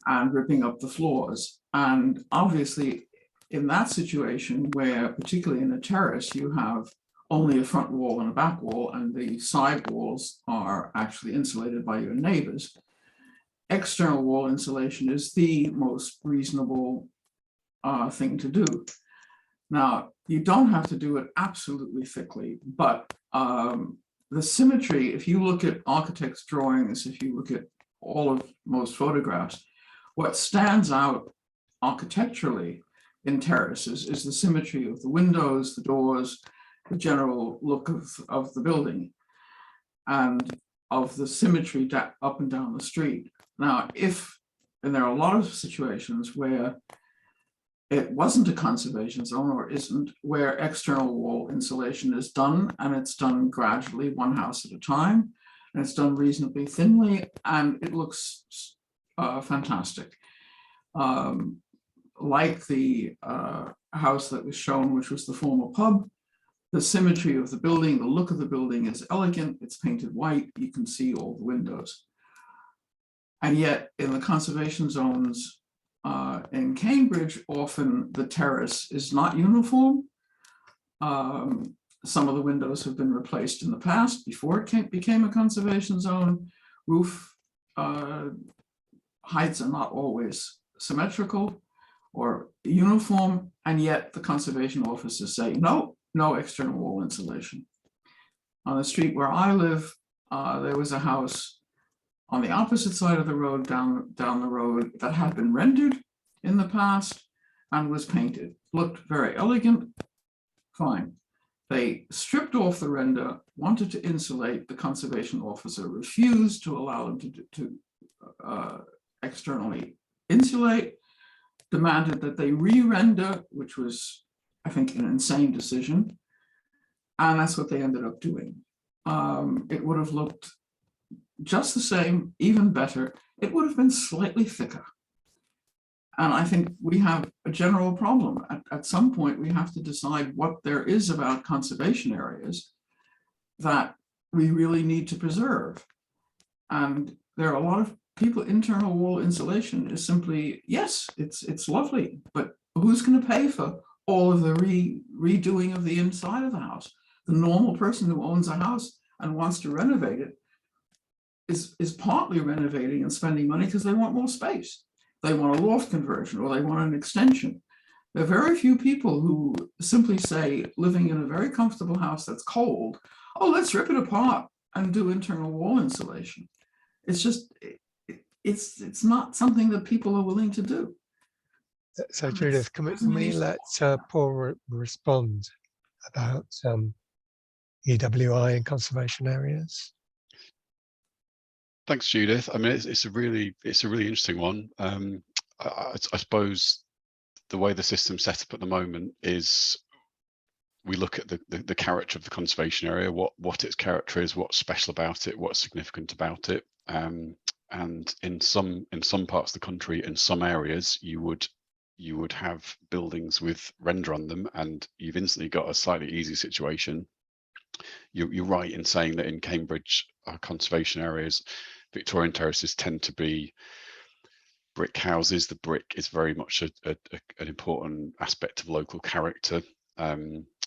and ripping up the floors. And obviously, in that situation where, particularly in a terrace, you have only a front wall and a back wall, and the side walls are actually insulated by your neighbors, external wall insulation is the most reasonable thing to do. Now, you don't have to do it absolutely thickly, but the symmetry, if you look at architects' drawings, if you look at most photographs, what stands out architecturally in terraces is the symmetry of the windows, the doors, the general look of the building, and of the symmetry up and down the street. Now, and there are a lot of situations where it wasn't a conservation zone or isn't, where external wall insulation is done, and it's done gradually, one house at a time, and it's done reasonably thinly, and it looks fantastic. Like the house that was shown, which was the former pub, the symmetry of the building, the look of the building is elegant, it's painted white, you can see all the windows. And yet in the conservation zones in Cambridge, often the terrace is not uniform. Some of the windows have been replaced in the past before it became a conservation zone. Roof heights are not always symmetrical or uniform, and yet the conservation officers say, no, no external wall insulation. On the street where I live, there was a house on the opposite side of the road, down the road, that had been rendered in the past and was painted. Looked very elegant, fine. They stripped off the render, wanted to insulate. The conservation officer refused to allow them to externally insulate, demanded that they re-render, which was, I think, an insane decision. And that's what they ended up doing. It would have looked just the same, even better. It would have been slightly thicker. And I think we have a general problem. At some point, we have to decide what there is about conservation areas that we really need to preserve. And there are a lot of people, internal wall insulation is simply, yes, it's lovely, but who's going to pay for all of the redoing of the inside of the house? The normal person who owns a house and wants to renovate it is partly renovating and spending money because they want more space. They want a loft conversion or they want an extension. There are very few people who simply say, living in a very comfortable house that's cold, oh, let's rip it apart and do internal wall insulation. It's just, it's not something that people are willing to do. So Judith, can we let Paul respond about EWI and conservation areas? Thanks, Judith. I mean, it's a really interesting one. I suppose the way the system's set up at the moment is we look at the character of the conservation area, what its character is, what's special about it, what's significant about it. And in some parts of the country, in some areas, you would have buildings with render on them, and you've instantly got a slightly easy situation. You're right in saying that in Cambridge, our conservation areas, Victorian terraces tend to be brick houses. The brick is very much an important aspect of local character,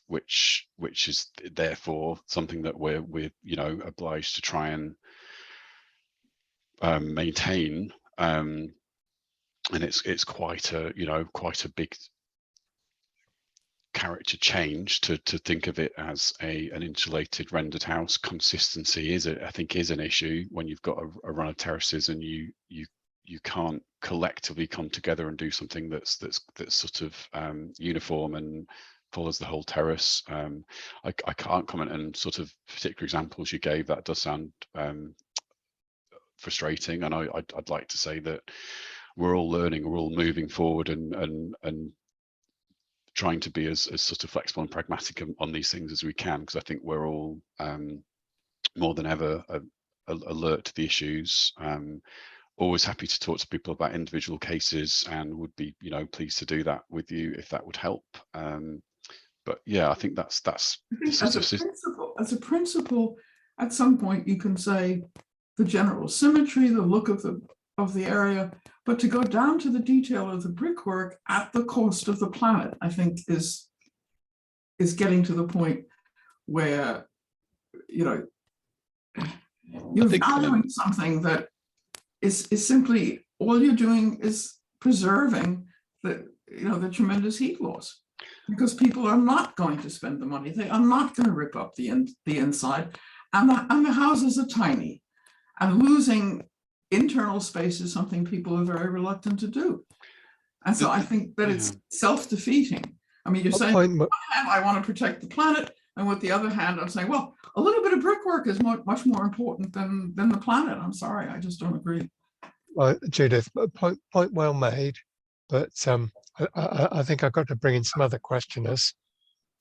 which is therefore something that we're obliged to try and maintain. And it's quite a big character change to think of it as an insulated rendered house. Consistency I think is an issue when you've got a run of terraces and you can't collectively come together and do something that's sort of uniform and follows the whole terrace. I can't comment on sort of particular examples you gave. That does sound frustrating, and I'd like to say that we're all learning, we're all moving forward and trying to be as sort of flexible and pragmatic on these things as we can, because I think we're all more than ever alert to the issues. Always happy to talk to people about individual cases, and would be pleased to do that with you if that would help. But yeah, I think that's as a principle, at some point you can say the general symmetry, the look of the area, but to go down to the detail of the brickwork at the cost of the planet, I think is getting to the point where you're valuing something that is simply, all you're doing is preserving the tremendous heat loss, because people are not going to spend the money. They are not going to rip up the inside, and the houses are tiny, and losing internal space is something people are very reluctant to do. And so I think that it's self-defeating. I mean, you're saying, on the one hand, I want to protect the planet, and with the other hand, I'm saying, well, a little bit of brickwork is much more important than the planet. I'm sorry, I just don't agree. Well, Judith, point well made, but I think I've got to bring in some other questioners.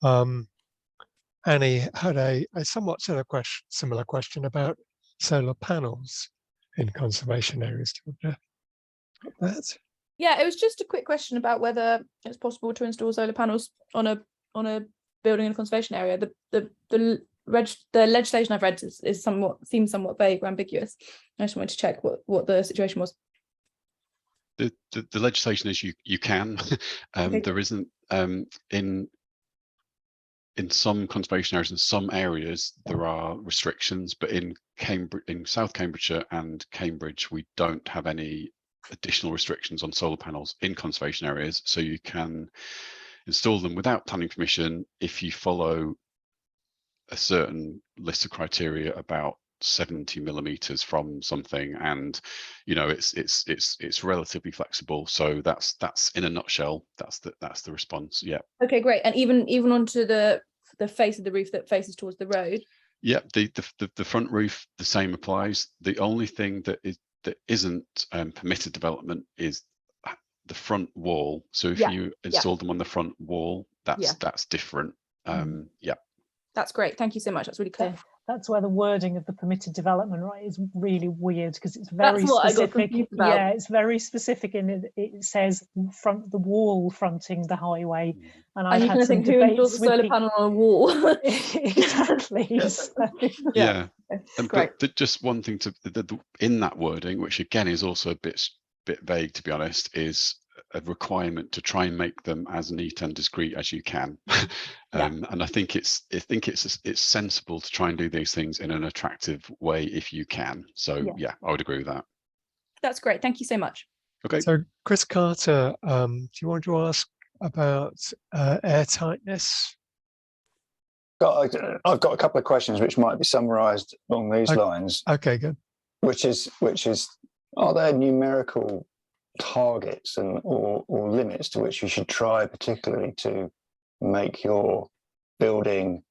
Annie had a somewhat similar question about solar panels in conservation areas. Yeah, it was just a quick question about whether it's possible to install solar panels on a building in a conservation area. The legislation I've read seems somewhat vague or ambiguous. I just wanted to check what the situation was. The legislation is you can. Okay. There isn't in some conservation areas, in some areas, there are restrictions, but in South Cambridgeshire and Cambridge, we don't have any additional restrictions on solar panels in conservation areas. So you can install them without planning permission if you follow a certain list of criteria about 70 millimeters from something, and it's relatively flexible. So that's in a nutshell, that's the response. Yeah. Okay, great. And even onto the face of the roof that faces towards the road. Yeah, the front roof, the same applies. The only thing that isn't permitted development is the front wall. So if you install them on the front wall, that's different. Yeah. That's great. Thank you so much. That's really clear. That's where the wording of the permitted development, right, is really weird, because it's very That's what specific. I got confused about. Yeah, it's very specific, and it says the wall fronting the highway. And you had can some think, who installs a solar panel on a wall? Exactly. So, yeah. Great. But just one thing in that wording, which again is also a bit vague, to be honest, is a requirement to try and make them as neat and discreet as you can. And I think it's sensible to try and do these things in an attractive way if you can. So yeah, I would agree with that. That's great. Thank you so much. Okay. So Chris Carter, do you want to ask about air tightness? I've got a couple of questions which might be summarised along these lines. Okay, good. Which is, are there numerical targets or limits to which you should try, particularly to make your building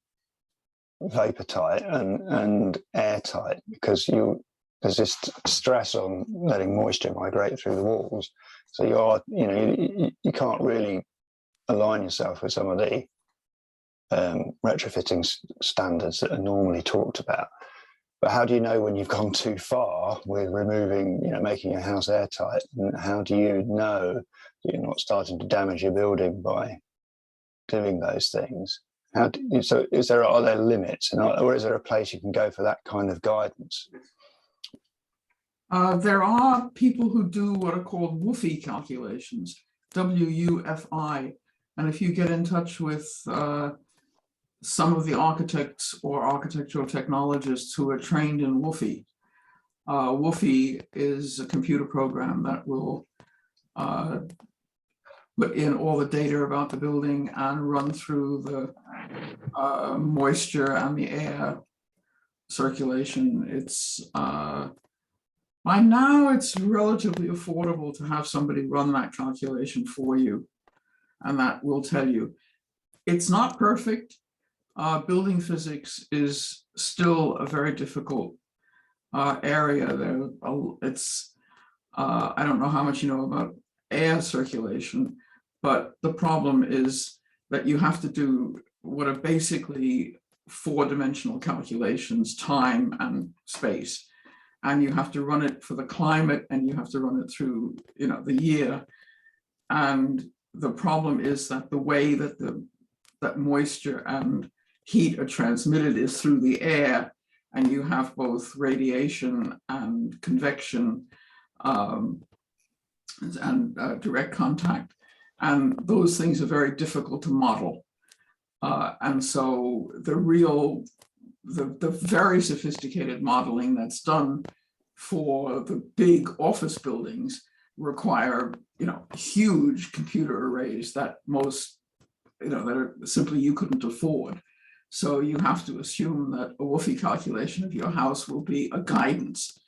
vapor tight and airtight? Because there's this stress on letting moisture migrate through the walls. So you can't really align yourself with some of the retrofitting standards that are normally talked about. But how do you know when you've gone too far with removing, making your house airtight? And how do you know that you're not starting to damage your building by doing those things? Are there limits, or is there a place you can go for that kind of guidance? There are people who do what are called WUFI calculations, WUFI. And if you get in touch with some of the architects or architectural technologists who are trained in WUFI, WUFI is a computer program that will put in all the data about the building and run through the moisture and the air circulation. It's by now it's relatively affordable to have somebody run that calculation for you, and that will tell you. It's not perfect. Building physics is still a very difficult area. I don't know how much you know about air circulation, but the problem is that you have to do what are basically four-dimensional calculations, time and space. And you have to run it for the climate, and you have to run it through, the year. And the problem is that the way that that moisture and heat are transmitted is through the air, and you have both radiation and convection and direct contact. And those things are very difficult to model. And so the very sophisticated modeling that's done for the big office buildings require, huge computer arrays that most, that are simply you couldn't afford. So you have to assume that a WUFI calculation of your house will be a guidance,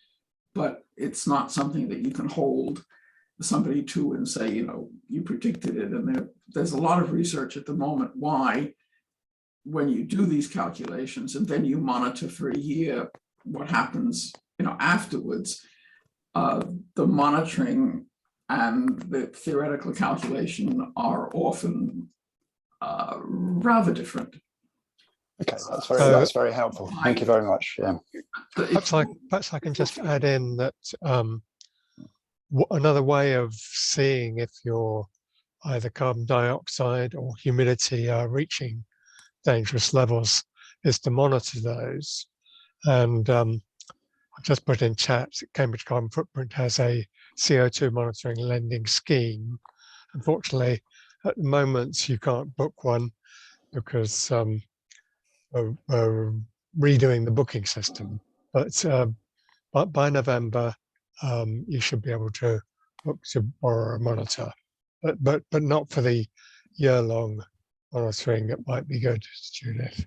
but it's not something that you can hold somebody to and say, you predicted it. And there's a lot of research at the moment why, when you do these calculations and then you monitor for a year what happens, afterwards, the monitoring and the theoretical calculation are often rather different. Okay, that's very helpful. Thank you very much. Yeah. Perhaps I can just add in that another way of seeing if your either carbon dioxide or humidity are reaching dangerous levels is to monitor those. And I've just put in chat, Cambridge Carbon Footprint has a CO2 monitoring lending scheme. Unfortunately, at the moment, you can't book one because we're redoing the booking system. But by November, you should be able to book to borrow a monitor, but not for the year-long monitoring. That might be good, Judith.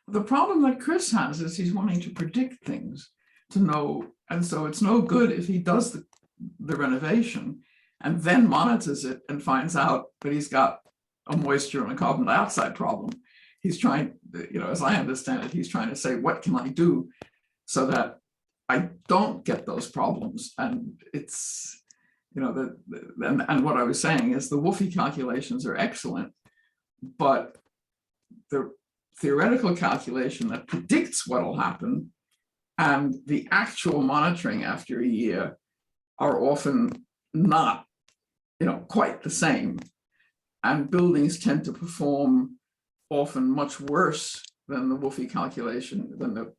The problem that Chris has is he's wanting to predict things to know, and so it's no good if he does the renovation and then monitors it and finds out that he's got a moisture and a carbon dioxide problem. He's trying, as I understand it, he's trying to say, what can I do so that I don't get those problems? And it's, and what I was saying is the WUFI calculations are excellent, but the theoretical calculation that predicts what will happen and the actual monitoring after a year are often not, quite the same. And buildings tend to perform often much worse than the WUFI calculation, than the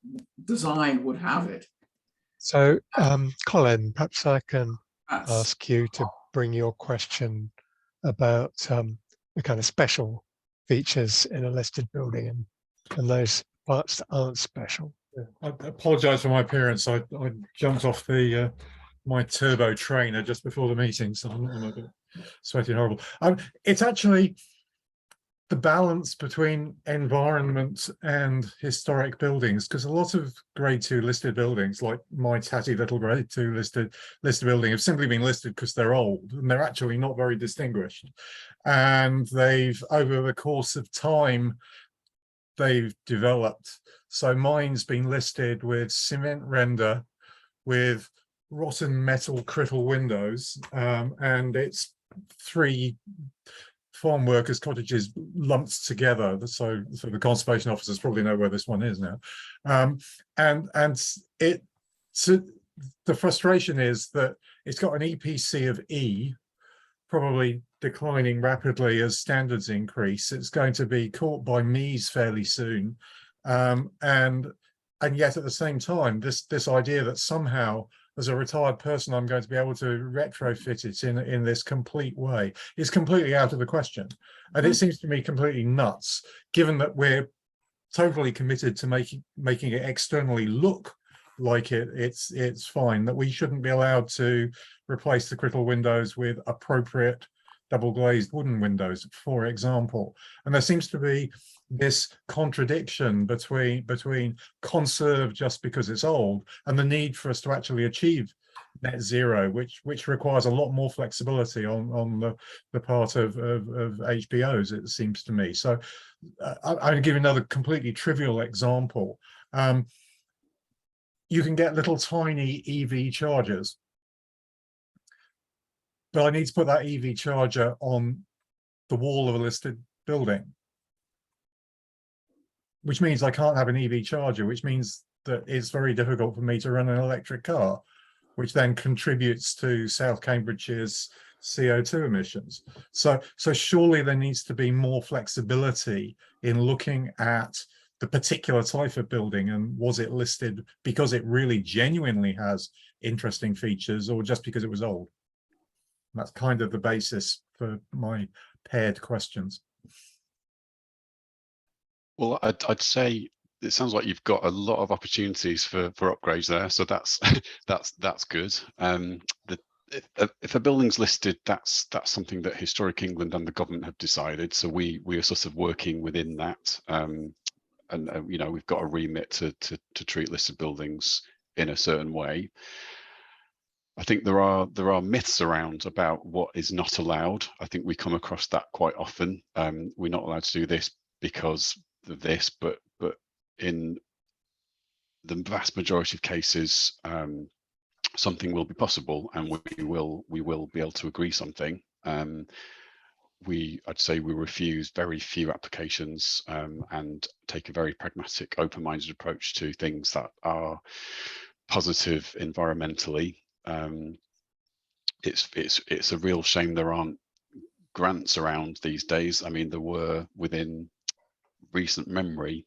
design would have it. So, Colin, perhaps I can ask you to bring your question about the kind of special features in a listed building and those parts that aren't special. I apologise for my appearance. I jumped off the my turbo trainer just before the meeting, so I'm a bit sweaty and horrible. It's actually the balance between environment and historic buildings, because a lot of grade 2 listed buildings, like my tatty little grade 2 listed building, have simply been listed because they're old and they're actually not very distinguished. And they've, over the course of time, they've developed. So mine's been listed with cement render, with rotten metal crittle windows, and it's 3 farm workers' cottages lumped together. So the conservation officers probably know where this one is now. So the frustration is that it's got an EPC of E, probably declining rapidly as standards increase. It's going to be caught by MEES fairly soon, and yet at the same time, this idea that somehow, as a retired person, I'm going to be able to retrofit it in this complete way is completely out of the question. And it seems to me completely nuts, given that we're totally committed to making it externally look like it's fine, that we shouldn't be allowed to replace the crittle windows with appropriate double glazed wooden windows, for example. And there seems to be this contradiction between conserve just because it's old and the need for us to actually achieve net zero, which requires a lot more flexibility on the part of HBOs, it seems to me. So I'll give another completely trivial example. You can get little tiny EV chargers, but I need to put that EV charger on the wall of a listed building, which means I can't have an EV charger, which means that it's very difficult for me to run an electric car, which then contributes to South Cambridgeshire's CO2 emissions. So surely there needs to be more flexibility in looking at the particular type of building, and was it listed because it really genuinely has interesting features or just because it was old? And that's kind of the basis for my paired questions. Well, I'd say it sounds like you've got a lot of opportunities for upgrades there, so that's that's good. If a building's listed, that's something that Historic England and the government have decided. So we are sort of working within that, and we've got a remit to treat listed buildings in a certain way. I think there are myths around about what is not allowed. I think we come across that quite often. We're not allowed to do this because of this, but in the vast majority of cases, something will be possible, and we will be able to agree something. I'd say we refuse very few applications and take a very pragmatic, open-minded approach to things that are positive environmentally. It's a real shame there aren't grants around these days. I mean, there were within recent memory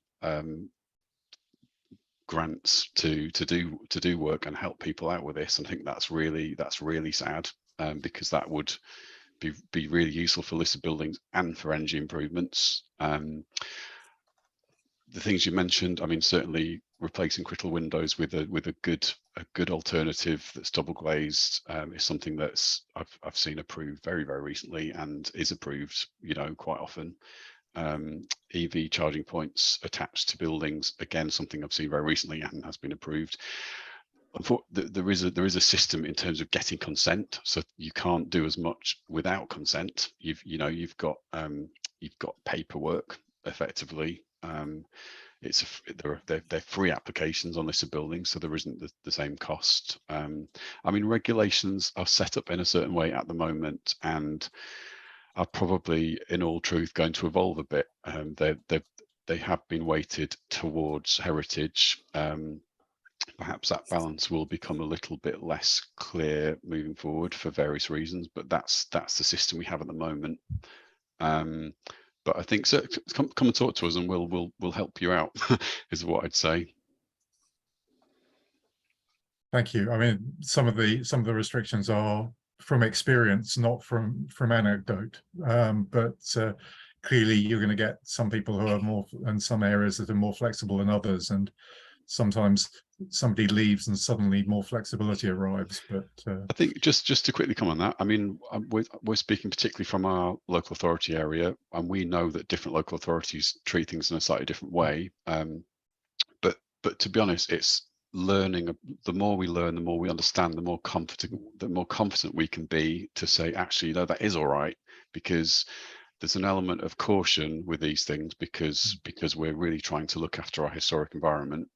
grants to do work and help people out with this. And I think that's really sad, because that would be really useful for listed buildings and for energy improvements. the things you mentioned, I mean, certainly replacing crystal windows with a good alternative that's double glazed is something that's I've seen approved very recently and is approved, you know, quite often. EV charging points attached to buildings, again, something I've seen very recently and has been approved. There is a system in terms of getting consent, so you can't do as much without consent. You've got paperwork effectively. They're free applications on this building, so there isn't the same cost. I mean, regulations are set up in a certain way at the moment and are probably, in all truth, going to evolve a bit. They have been weighted towards heritage. Perhaps that balance will become a little bit less clear moving forward for various reasons, but that's the system we have at the moment. But I think, so come and talk to us and we'll help you out is what I'd say. Thank you. I mean, some of the restrictions are from experience, not from anecdote. But clearly, you're going to get some people who are more, and some areas that are more flexible than others, and sometimes somebody leaves and suddenly more flexibility arrives. But I think just to quickly come on that, I mean, we're speaking particularly from our local authority area, and we know that different local authorities treat things in a slightly different way. But to be honest, it's learning. The more we learn, the more we understand, the more confident we can be to say, actually, no, that is all right, because there's an element of caution with these things because we're really trying to look after our historic environment.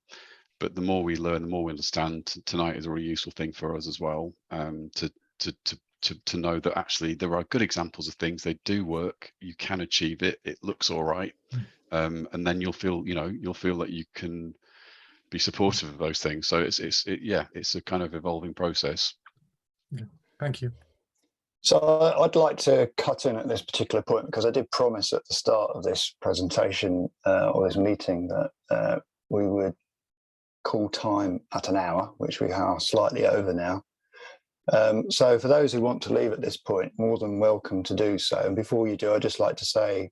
But the more we learn, the more we understand. Tonight is a really useful thing for us as well, to know that actually there are good examples of things. They do work. You can achieve it. It looks all right, and then you'll feel that you can be supportive of those things. So it's a kind of evolving process. Yeah. Thank you. So I'd like to cut in at this particular point because I did promise at the start of this presentation or this meeting that we would call time at an hour, which we are slightly over now. So for those who want to leave at this point, more than welcome to do so. And before you do, I'd just like to say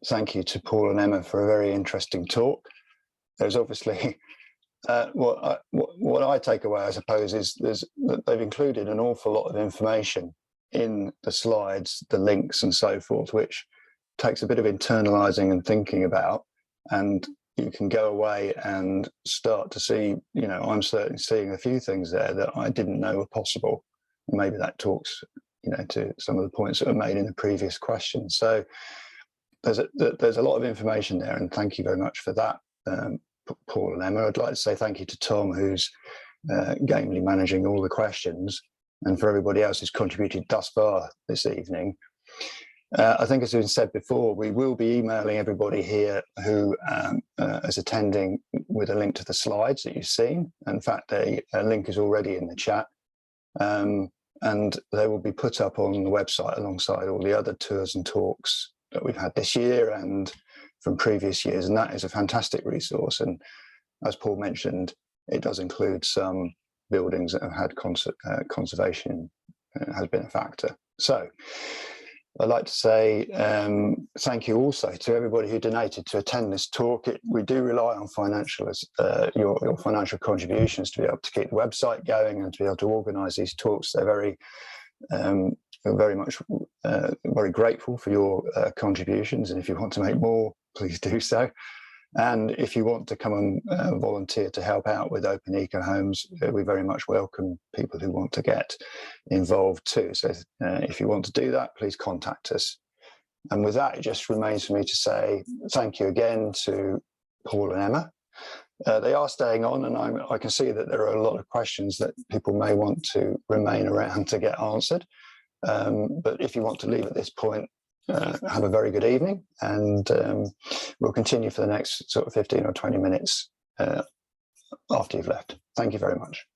thank you to Paul and Emma for a very interesting talk. There's obviously what I take away, I suppose, is that they've included an awful lot of information in the slides, the links and so forth, which takes a bit of internalizing and thinking about. And you can go away and start to see, I'm certainly seeing a few things there that I didn't know were possible. Maybe that talks, to some of the points that were made in the previous questions. So there's a lot of information there, and thank you very much for that, Paul and Emma. I'd like to say thank you to Tom, who's gamely managing all the questions, and for everybody else who's contributed thus far this evening. I think, as has been said before, we will be emailing everybody here who is attending with a link to the slides that you've seen. In fact, a link is already in the chat, and they will be put up on the website alongside all the other tours and talks that we've had this year and from previous years. And that is a fantastic resource. And as Paul mentioned, it does include some buildings that have had conservation has been a factor. So I'd like to say thank you also to everybody who donated to attend this talk. We do rely on your financial contributions to be able to keep the website going and to be able to organise these talks. They're very grateful for your contributions, and if you want to make more, please do so. And if you want to come and volunteer to help out with Open Eco Homes, we very much welcome people who want to get involved too. So if you want to do that, please contact us. And with that, it just remains for me to say thank you again to Paul and Emma. They are staying on, and I can see that there are a lot of questions that people may want to remain around to get answered. But if you want to leave at this point, have a very good evening, and we'll continue for the next sort of 15 or 20 minutes after you've left. Thank you very much.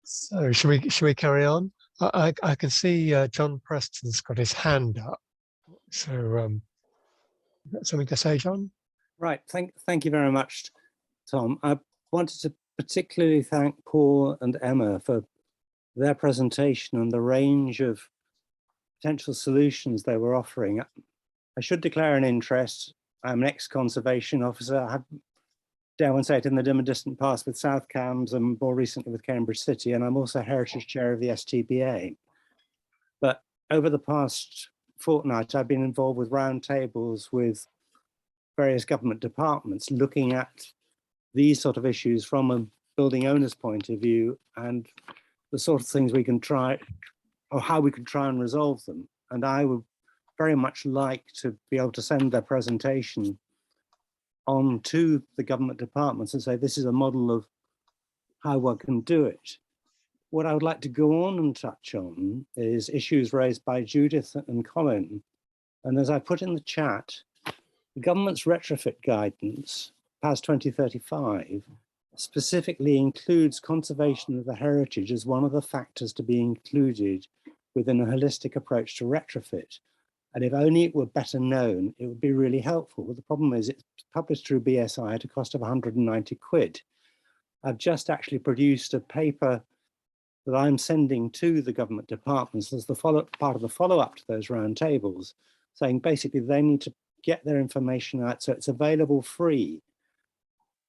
So should we carry on? I can see John Preston's got his hand up. So something to say, John? Right. Thank you very much, Tom. I wanted to particularly thank Paul and Emma for their presentation and the range of potential solutions they were offering. I should declare an interest. I'm an ex-conservation officer. I have, dare one say it, in the dim and distant past with South Cambs and more recently with Cambridge City, and I'm also Heritage Chair of the STBA. But over the past fortnight, I've been involved with roundtables with various government departments looking at these sort of issues from a building owner's point of view and the sort of things we can try, or how we can try and resolve them. And I would very much like to be able to send their presentation on to the government departments and say, this is a model of how one can do it. What I would like to go on and touch on is issues raised by Judith and Colin. And as I put in the chat, the government's retrofit guidance, past 2035, specifically includes conservation of the heritage as one of the factors to be included within a holistic approach to retrofit. And if only it were better known, it would be really helpful. But the problem is it's published through BSI at a cost of 190 quid. I've just actually produced a paper that I'm sending to the government departments as the part of the follow-up to those roundtables, saying basically they need to get their information out so it's available free.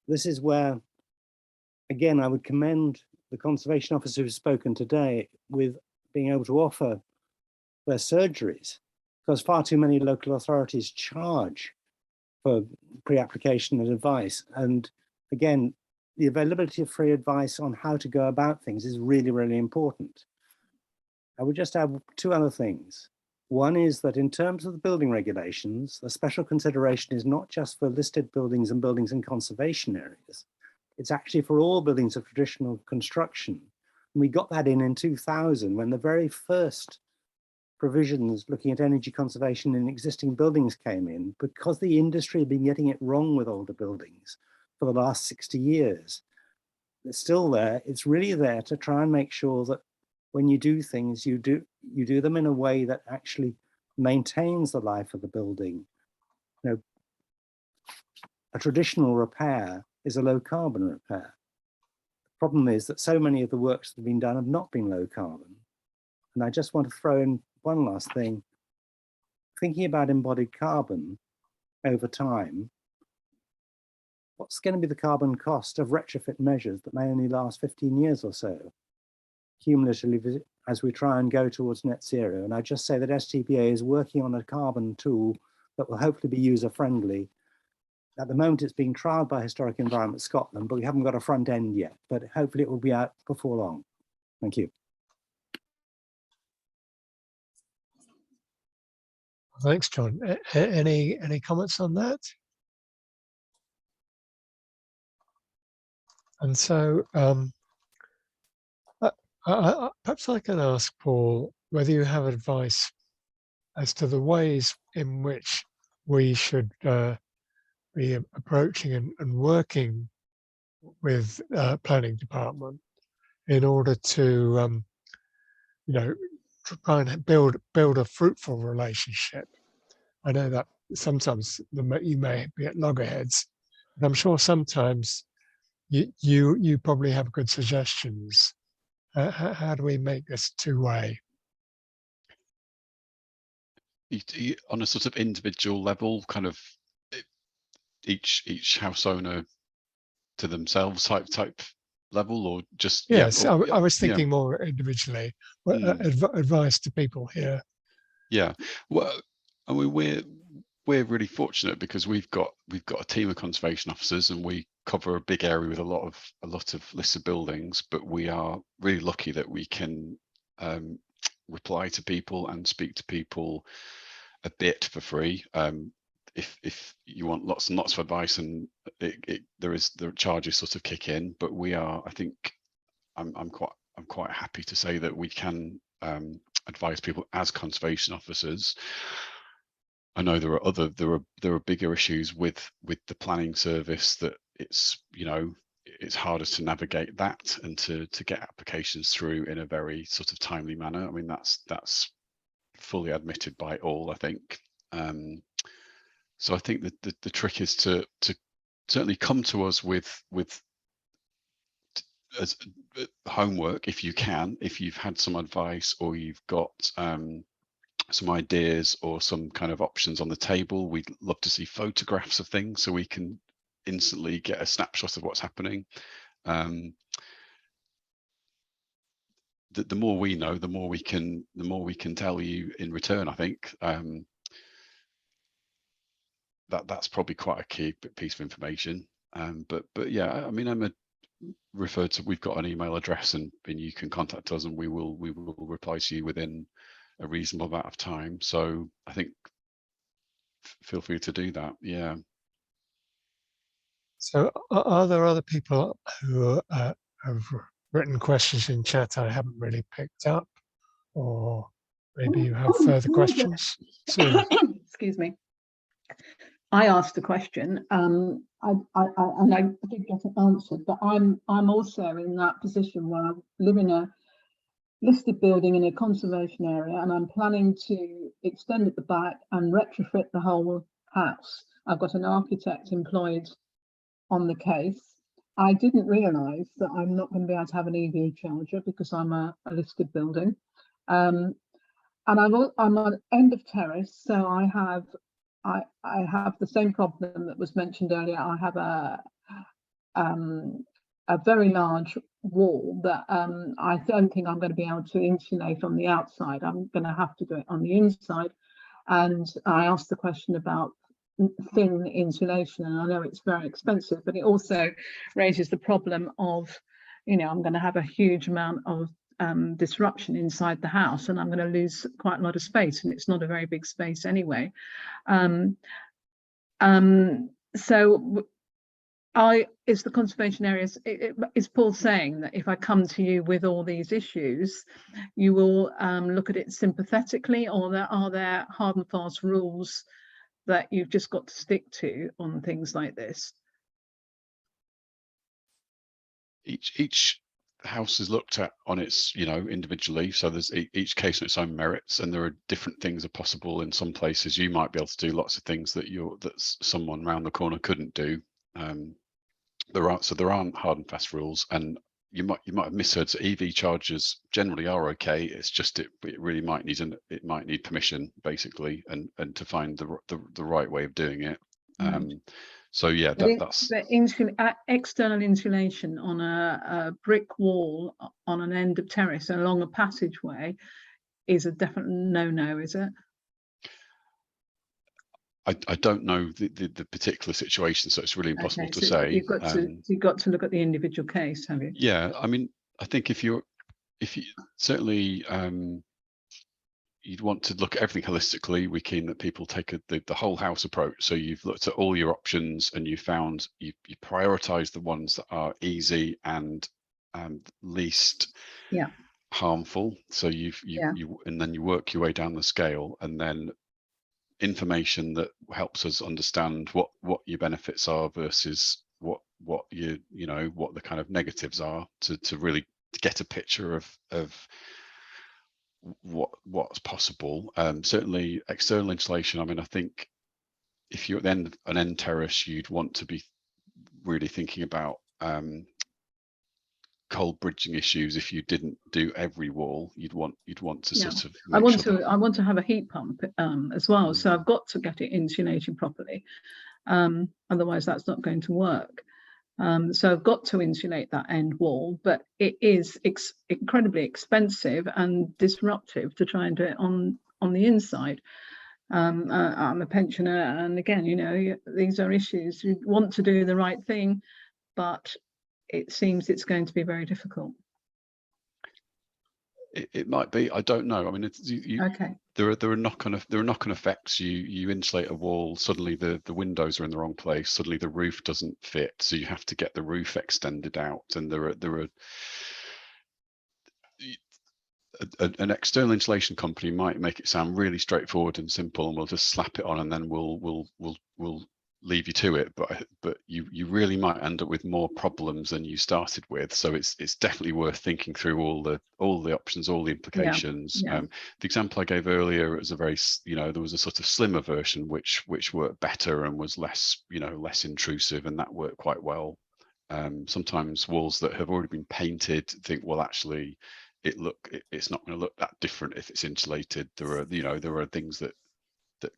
This is where, again, I would commend the conservation officer who's spoken today with being able to offer their surgeries, because far too many local authorities charge for pre-application and advice. And again, the availability of free advice on how to go about things is really, really important. I would just add two other things. One is that in terms of the building regulations, the special consideration is not just for listed buildings and buildings in conservation areas. It's actually for all buildings of traditional construction. And we got that in 2000 when the very first provisions looking at energy conservation in existing buildings came in, because the industry had been getting it wrong with older buildings for the last 60 years. It's still there. It's really there to try and make sure that when you do things, you do them in a way that actually maintains the life of the building. You know, a traditional repair is a low carbon repair. The problem is that so many of the works that have been done have not been low carbon. And I just want to throw in one last thing. Thinking about embodied carbon over time, what's going to be the carbon cost of retrofit measures that may only last 15 years or so, cumulatively, as we try and go towards net zero? And I just say that STPA is working on a carbon tool that will hopefully be user-friendly. At the moment, it's being trialled by Historic Environment Scotland, but we haven't got a front end yet, but hopefully it will be out before long. Thank you. Thanks, John. Any comments on that? And so perhaps I can ask Paul whether you have advice as to the ways in which we should be approaching and working with planning department in order to, you know, try and build a fruitful relationship. I know that sometimes you may be at loggerheads, but I'm sure sometimes you probably have good suggestions. How do we make this two-way? On a sort of individual level, kind of each house owner to themselves type level, or just yes, I was thinking more individually. Advice to people here. Yeah, well, I mean, we're really fortunate because we've got a team of conservation officers and we cover a big area with a lot of listed buildings, but we are really lucky that we can reply to people and speak to people a bit for free. If you want lots and lots of advice, and the charges sort of kick in, but we are, I think, I'm quite happy to say that we can advise people as conservation officers. I know there are bigger issues with the planning service, that it's, you know, it's harder to navigate that and to get applications through in a very sort of timely manner. I mean, that's fully admitted by all, I think. So I think that the trick is to certainly come to us with as homework if you can, if you've had some advice or you've got ideas or some kind of options on the table. We'd love to see photographs of things so we can instantly get a snapshot of what's happening. The more we know, the more we can tell you in return. I think that's probably quite a key piece of information. But yeah, I mean, Emma referred to, we've got an email address, and you can contact us, and we will reply to you within a reasonable amount of time. So I think feel free to do that. Yeah. So are there other people who have written questions in chat I haven't really picked up, or maybe you have further questions? Sue. Excuse me. I asked a question, and I did get it answered, but I'm also in that position where I live in a listed building in a conservation area, and I'm planning to extend at the back and retrofit the whole house. I've got an architect employed on the case. I didn't realise that I'm not going to be able to have an EV charger because I'm a listed building, and I'm on end of terrace, so I have the same problem that was mentioned earlier. I have a very large wall that I don't think I'm going to be able to insulate on the outside. I'm going to have to do it on the inside. And I asked the question about thin insulation, and I know it's very expensive, but it also raises the problem of, you know, I'm going to have a huge amount of disruption inside the house, and I'm going to lose quite a lot of space, and it's not a very big space anyway. So is the conservation areas, is Paul saying that if I come to you with all these issues, you will look at it sympathetically, or are there hard and fast rules that you've just got to stick to on things like this? Each house is looked at on its, you know, individually, so there's each case on its own merits, and there are different things are possible. In some places you might be able to do lots of things that someone round the corner couldn't do. There aren't hard and fast rules, and you might have misheard. So EV chargers generally are okay. It's just it really might need permission, basically, and to find the right way of doing it. Right. So yeah, that's external insulation on a brick wall on an end of terrace along a passageway is a definite no-no, is it? I don't know the particular situation, so it's really impossible to say. You've got to look at the individual case, have you? Yeah, I mean, I think if you certainly you'd want to look at everything holistically. We're keen that people take the whole house approach. So you've looked at all your options, and you found you prioritize the ones that are easy and least harmful. So and then you work your way down the scale, and then information that helps us understand what your benefits are versus what the kind of negatives are, to really get a picture of what's possible. Certainly external insulation, I mean, I think if you're at the end of an end terrace, you'd want to be really thinking about cold bridging issues. If you didn't do every wall, you'd want to sort of I want to have a heat pump as well, so I've got to get it insulated properly, otherwise that's not going to work. So I've got to insulate that end wall, but it is incredibly expensive and disruptive to try and do it on the inside. I'm a pensioner, and again, you know, these are issues. You want to do the right thing, but it seems it's going to be very difficult. It might be. I don't know. I mean, okay. There are knock-on effects. You insulate a wall, suddenly the windows are in the wrong place. Suddenly the roof doesn't fit, so you have to get the roof extended out. And there are an external insulation company might make it sound really straightforward and simple, and we'll just slap it on, and then we'll leave you to it, but you really might end up with more problems than you started with. So it's definitely worth thinking through all the options, all the implications. The example I gave earlier, it was a very, there was a sort of slimmer version which worked better and was less intrusive, and that worked quite well. Sometimes walls that have already been painted think, well, actually it's not going to look that different if it's insulated. There are things that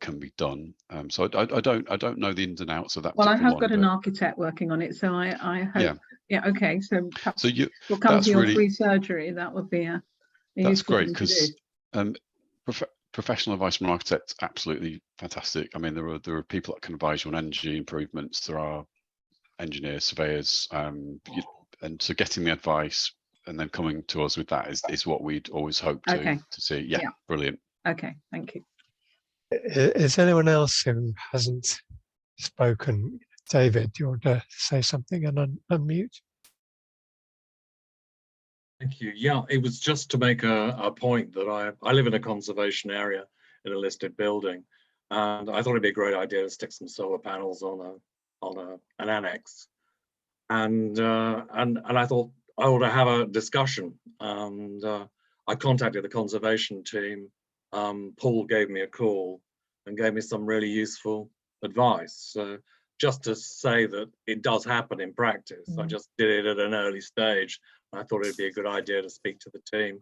can be done. So I don't know the ins and outs of that. Well, I particular have got one, an architect working on it, so I hope. Yeah. Okay. So perhaps So we'll come that's to your really, free surgery. That would be a that's useful great, thing to do. because professional advice from architects, absolutely fantastic. I mean, there are people that can advise you on energy improvements. There are engineers, surveyors, and so getting the advice and then coming to us with that is what we'd always hope to see. Yeah, brilliant. Okay, thank you. Is anyone else who hasn't spoken? David, do you want to say something and unmute? Thank you. Yeah, it was just to make a point that I live in a conservation area in a listed building, and I thought it'd be a great idea to stick some solar panels on an annex, and I thought I ought to have a discussion, and I contacted the conservation team. Paul gave me a call and gave me some really useful advice. So just to say that it does happen in practice, I just did it at an early stage. I thought it'd be a good idea to speak to the team,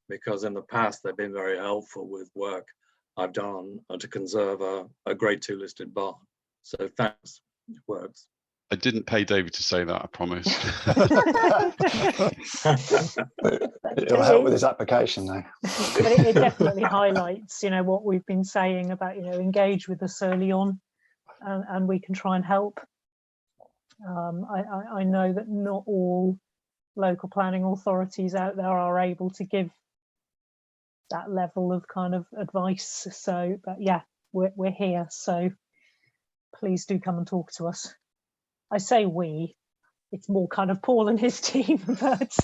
because in the past they've been very helpful with work I've done to conserve a grade 2 listed barn. So thanks, it works. I didn't pay David to say that, I promise. It'll help with his application though. But it definitely highlights, what we've been saying about, engage with us early on, and we can try and help. I know that not all local planning authorities out there are able to give that level of kind of advice. So, but yeah, we're here. So please do come and talk to us. I say we, it's more kind of Paul and his team, but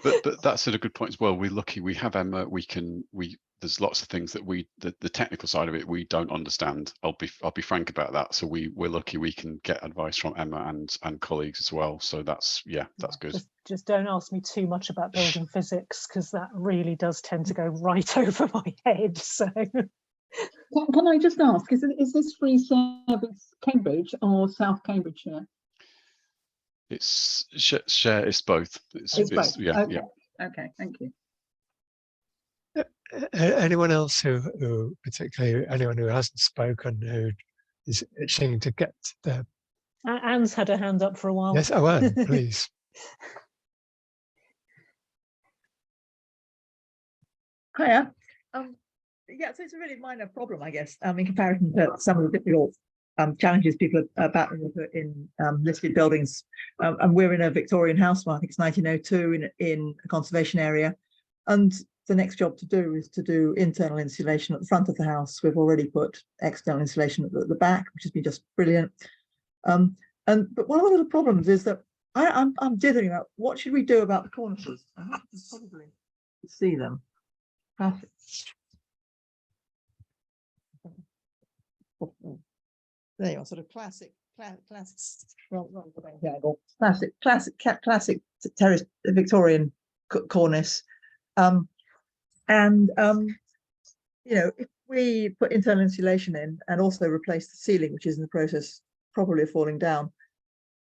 but that's a good point as well. We're lucky we have Emma. There's lots of things that the technical side of it we don't understand. I'll be frank about that. So we're lucky we can get advice from Emma and colleagues as well. So that's good. Just don't ask me too much about building physics, because that really does tend to go right over my head. So can I just ask, is this free service Cambridge or South Cambridgeshire? It's share. It's both. It's both. Yeah. Okay. Yeah. Okay. Thank you. Anyone else who particularly anyone who hasn't spoken who is itching to get there? Anne's had her hand up for a while. Yes, Anne, please. Hiya. Yeah, so it's a really minor problem, I guess, in comparison to some of the difficult challenges people are battling with in listed buildings. And we're in a Victorian house, well, I think it's 1902 in a conservation area. And the next job to do is to do internal insulation at the front of the house. We've already put external insulation at the back, which has been just brilliant. But one of the little problems is that I'm dithering about what should we do about the cornices. I have to probably see them. Perfect. There you are, sort of classic terrace Victorian cornice. If we put internal insulation in and also replace the ceiling, which is in the process probably of falling down,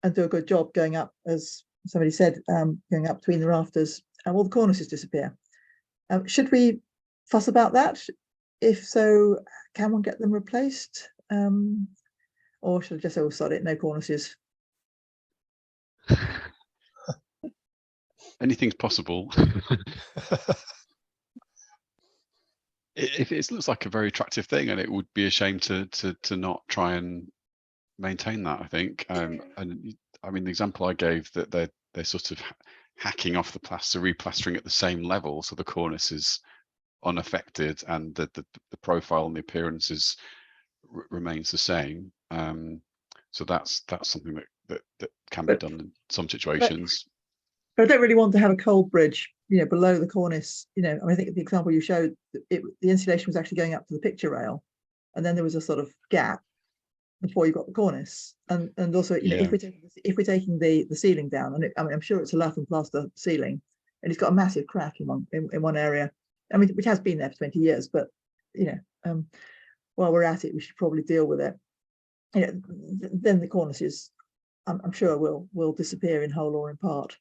and do a good job going up, as somebody said, going up between the rafters, and all the cornices disappear. Should we fuss about that? If so, can one get them replaced? Or should I just say, oh, sod it, no cornices? Anything's possible. It looks like a very attractive thing, and it would be a shame to not try and maintain that, I think. And I mean, the example I gave, that they're sort of hacking off the plaster, replastering at the same level, so the cornice is unaffected and the profile and the appearance remains the same. So that's something that can be done in some situations. But I don't really want to have a cold bridge, below the cornice. I think the example you showed, the insulation was actually going up to the picture rail, and then there was a sort of gap before you got the cornice. And also, if we're taking the ceiling down, and I'm sure it's a lath and plaster ceiling, and it's got a massive crack in one area. I mean, which has been there for 20 years, but while we're at it, we should probably deal with it. Then the cornices, I'm sure will disappear in whole or in part.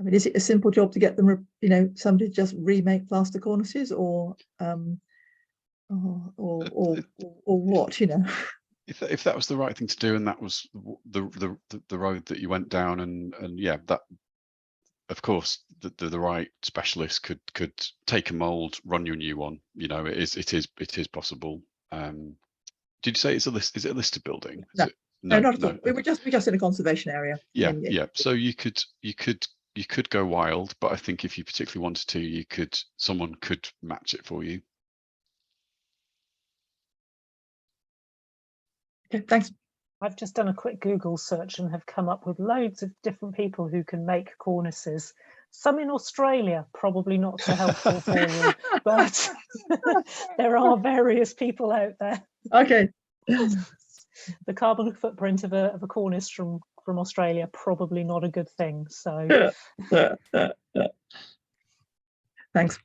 I mean, is it a simple job to get them, you know, somebody to just remake plaster cornices, or what, you know? If that was the right thing to do, and that was the road that you went down, and yeah, that of course the right specialist could take a mold, run you a new one. You know, it is possible. Did you say it's a list? Is it a listed building? No, No, not at all. We were just in a conservation area. Yeah, yeah. So you could go wild, but I think if you particularly wanted to, someone could match it for you. Okay, thanks. I've just done a quick Google search and have come up with loads of different people who can make cornices. Some in Australia, probably not so helpful for you, but there are various people out there. Okay. The carbon footprint of a cornice from Australia, probably not a good thing. So thanks.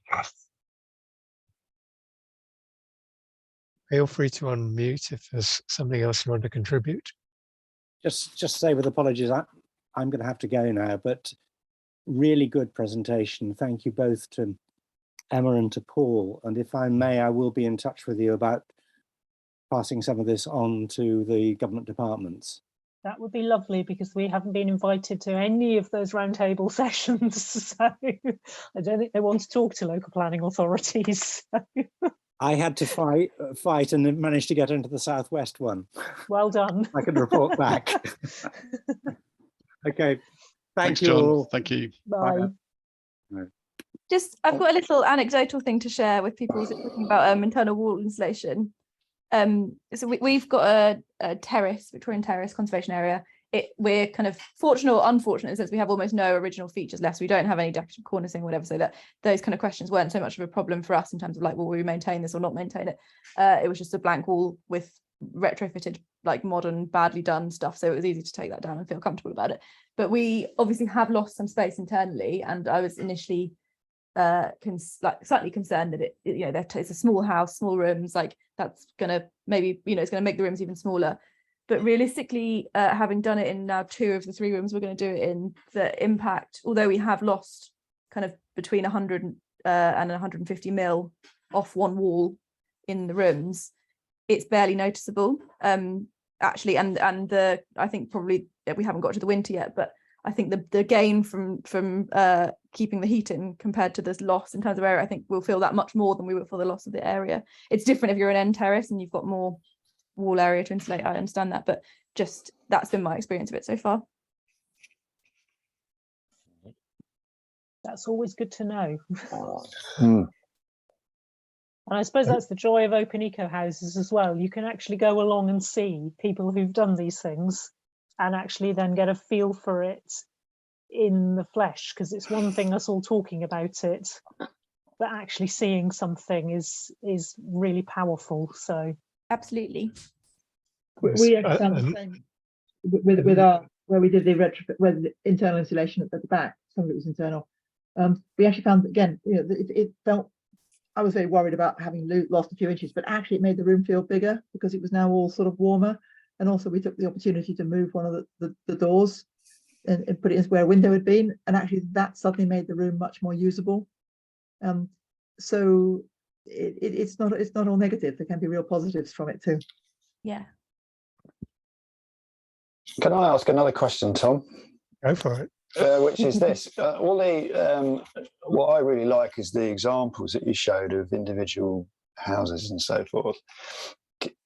Feel free to unmute if there's something else you want to contribute. Just say with apologies, I'm going to have to go now, but really good presentation. Thank you both to Emma and to Paul. And if I may, I will be in touch with you about passing some of this on to the government departments. that would be lovely, because we haven't been invited to any of those roundtable sessions. So I don't think they want to talk to local planning authorities. I had to fight and managed to get into the Southwest one. Well done. I can report back. Okay. Thanks, you John. all. Thank you. Bye. Just, I've got a little anecdotal thing to share with people talking about internal wall insulation. So we've got a terrace, Victorian terrace conservation area. We're kind of fortunate or unfortunate in the sense we have almost no original features left. We don't have any decorative cornicing, whatever, so that those kind of questions weren't so much of a problem for us in terms of like, will we maintain this or not maintain it? It was just a blank wall with retrofitted, like modern, badly done stuff. So it was easy to take that down and feel comfortable about it. But we obviously have lost some space internally, and I was initially slightly concerned that it's a small house, small rooms, like that's gonna maybe, it's gonna make the rooms even smaller. But realistically, having done it in now 2 of the 3 rooms we're going to do it in, the impact, although we have lost kind of between 100 and 150 mil off one wall in the rooms, it's barely noticeable. Actually, and I think probably we haven't got to the winter yet, but I think the gain from keeping the heat in compared to this loss in terms of area, I think we'll feel that much more than we will for the loss of the area. It's different if you're an end terrace and you've got more wall area to insulate. I understand that, but just that's been my experience of it so far. That's always good to know. And I suppose that's the joy of open eco houses as well. You can actually go along and see people who've done these things and actually then get a feel for it in the flesh, because it's one thing us all talking about it, but actually seeing something is really powerful. So absolutely. We actually found the same with our, where we did the retrofit, where the internal insulation at the back, some of it was internal. We actually found that, again, it felt, I was very worried about having lost a few inches, but actually it made the room feel bigger because it was now all sort of warmer. And also we took the opportunity to move one of the doors and put it in where a window had been, and actually that suddenly made the room much more usable. So it's not all negative. There can be real positives from it too. Yeah. Can I ask another question, Tom? Go for it. Which is this: what I really like is the examples that you showed of individual houses and so forth.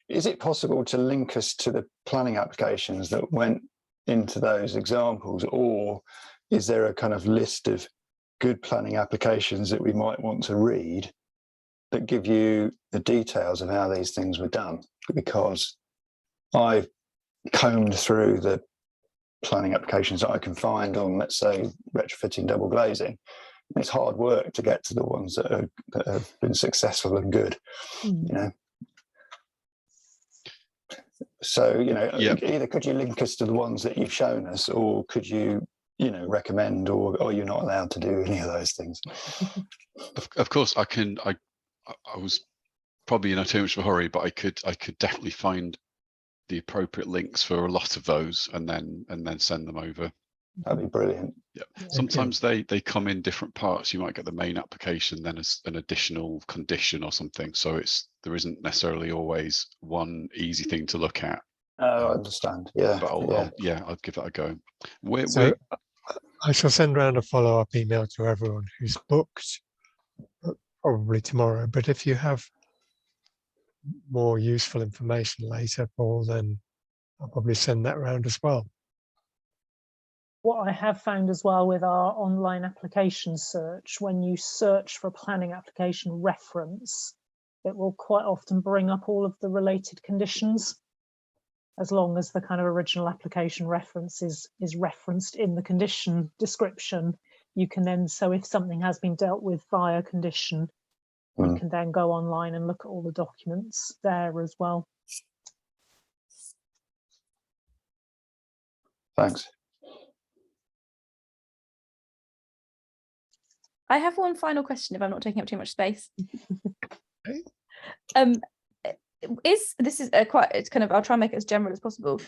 Is it possible to link us to the planning applications that went into those examples, or is there a kind of list of good planning applications that we might want to read that give you the details of how these things were done? Because I've combed through the planning applications that I can find on, let's say, retrofitting double glazing. It's hard work to get to the ones that have been successful and good, So, either could you link us to the ones that you've shown us, or could you, recommend, or you're not allowed to do any of those things? Of course, I can. I was probably in too much of a hurry, but I could definitely find the appropriate links for a lot of those and then send them over. That'd be brilliant. Yeah. Sometimes they come in different parts. You might get the main application, then as an additional condition or something. So there isn't necessarily always one easy thing to look at. I understand. Yeah. But I'll give that a go. I shall send around a follow-up email to everyone who's booked, probably tomorrow. But if you have more useful information later, Paul, then I'll probably send that around as well. What I have found as well with our online application search, when you search for a planning application reference, it will quite often bring up all of the related conditions, as long as the kind of original application reference is referenced in the condition description. You can then, so if something has been dealt with via condition, you can then go online and look at all the documents there as well. Thanks. I have one final question, if I'm not taking up too much space. It's kind of, I'll try and make it as general as possible.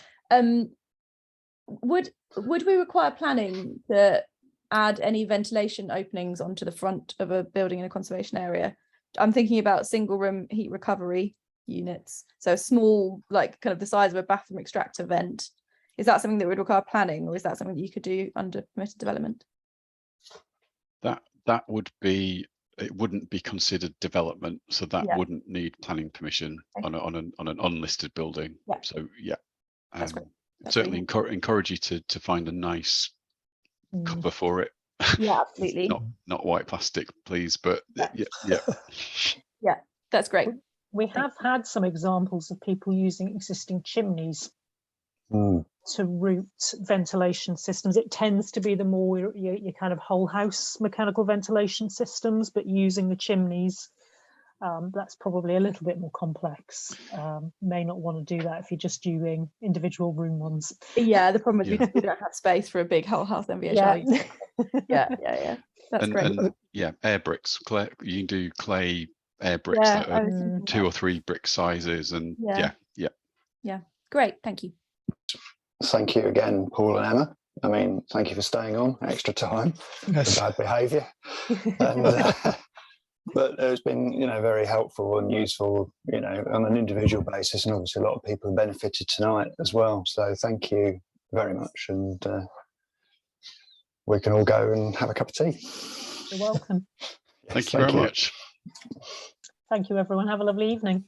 Would we require planning to add any ventilation openings onto the front of a building in a conservation area? I'm thinking about single room heat recovery units, so small, like kind of the size of a bathroom extractor vent. Is that something that would require planning, or is that something that you could do under permitted development? That would be, it wouldn't be considered development, so that wouldn't need planning permission on an unlisted building. So That's great. That's certainly really encourage you to find a nice cover for it. Yeah, absolutely. not white plastic, please, but yeah. That's great. We have had some examples of people using existing chimneys to route ventilation systems. It tends to be the more your kind of whole house mechanical ventilation systems, but using the chimneys, that's probably a little bit more complex. May not want to do that if you're just doing individial room ones. Yeah, the problem is we don't have space for a big whole house MVHR. Yeah. That's great. And air bricks. Clay, you can do clay air bricks that are 2 or 3 brick sizes, and yeah. Great, thank you. Thank you again, Paul and Emma. I mean, thank you for staying on extra time. Yes. Bad behaviour. But it's been, very helpful and useful, on an individual basis, and obviously a lot of people have benefited tonight as well. So thank you very much, and we can all go and have a cup of tea. You're welcome. Thank you very much. Thank you, everyone. Have a lovely evening.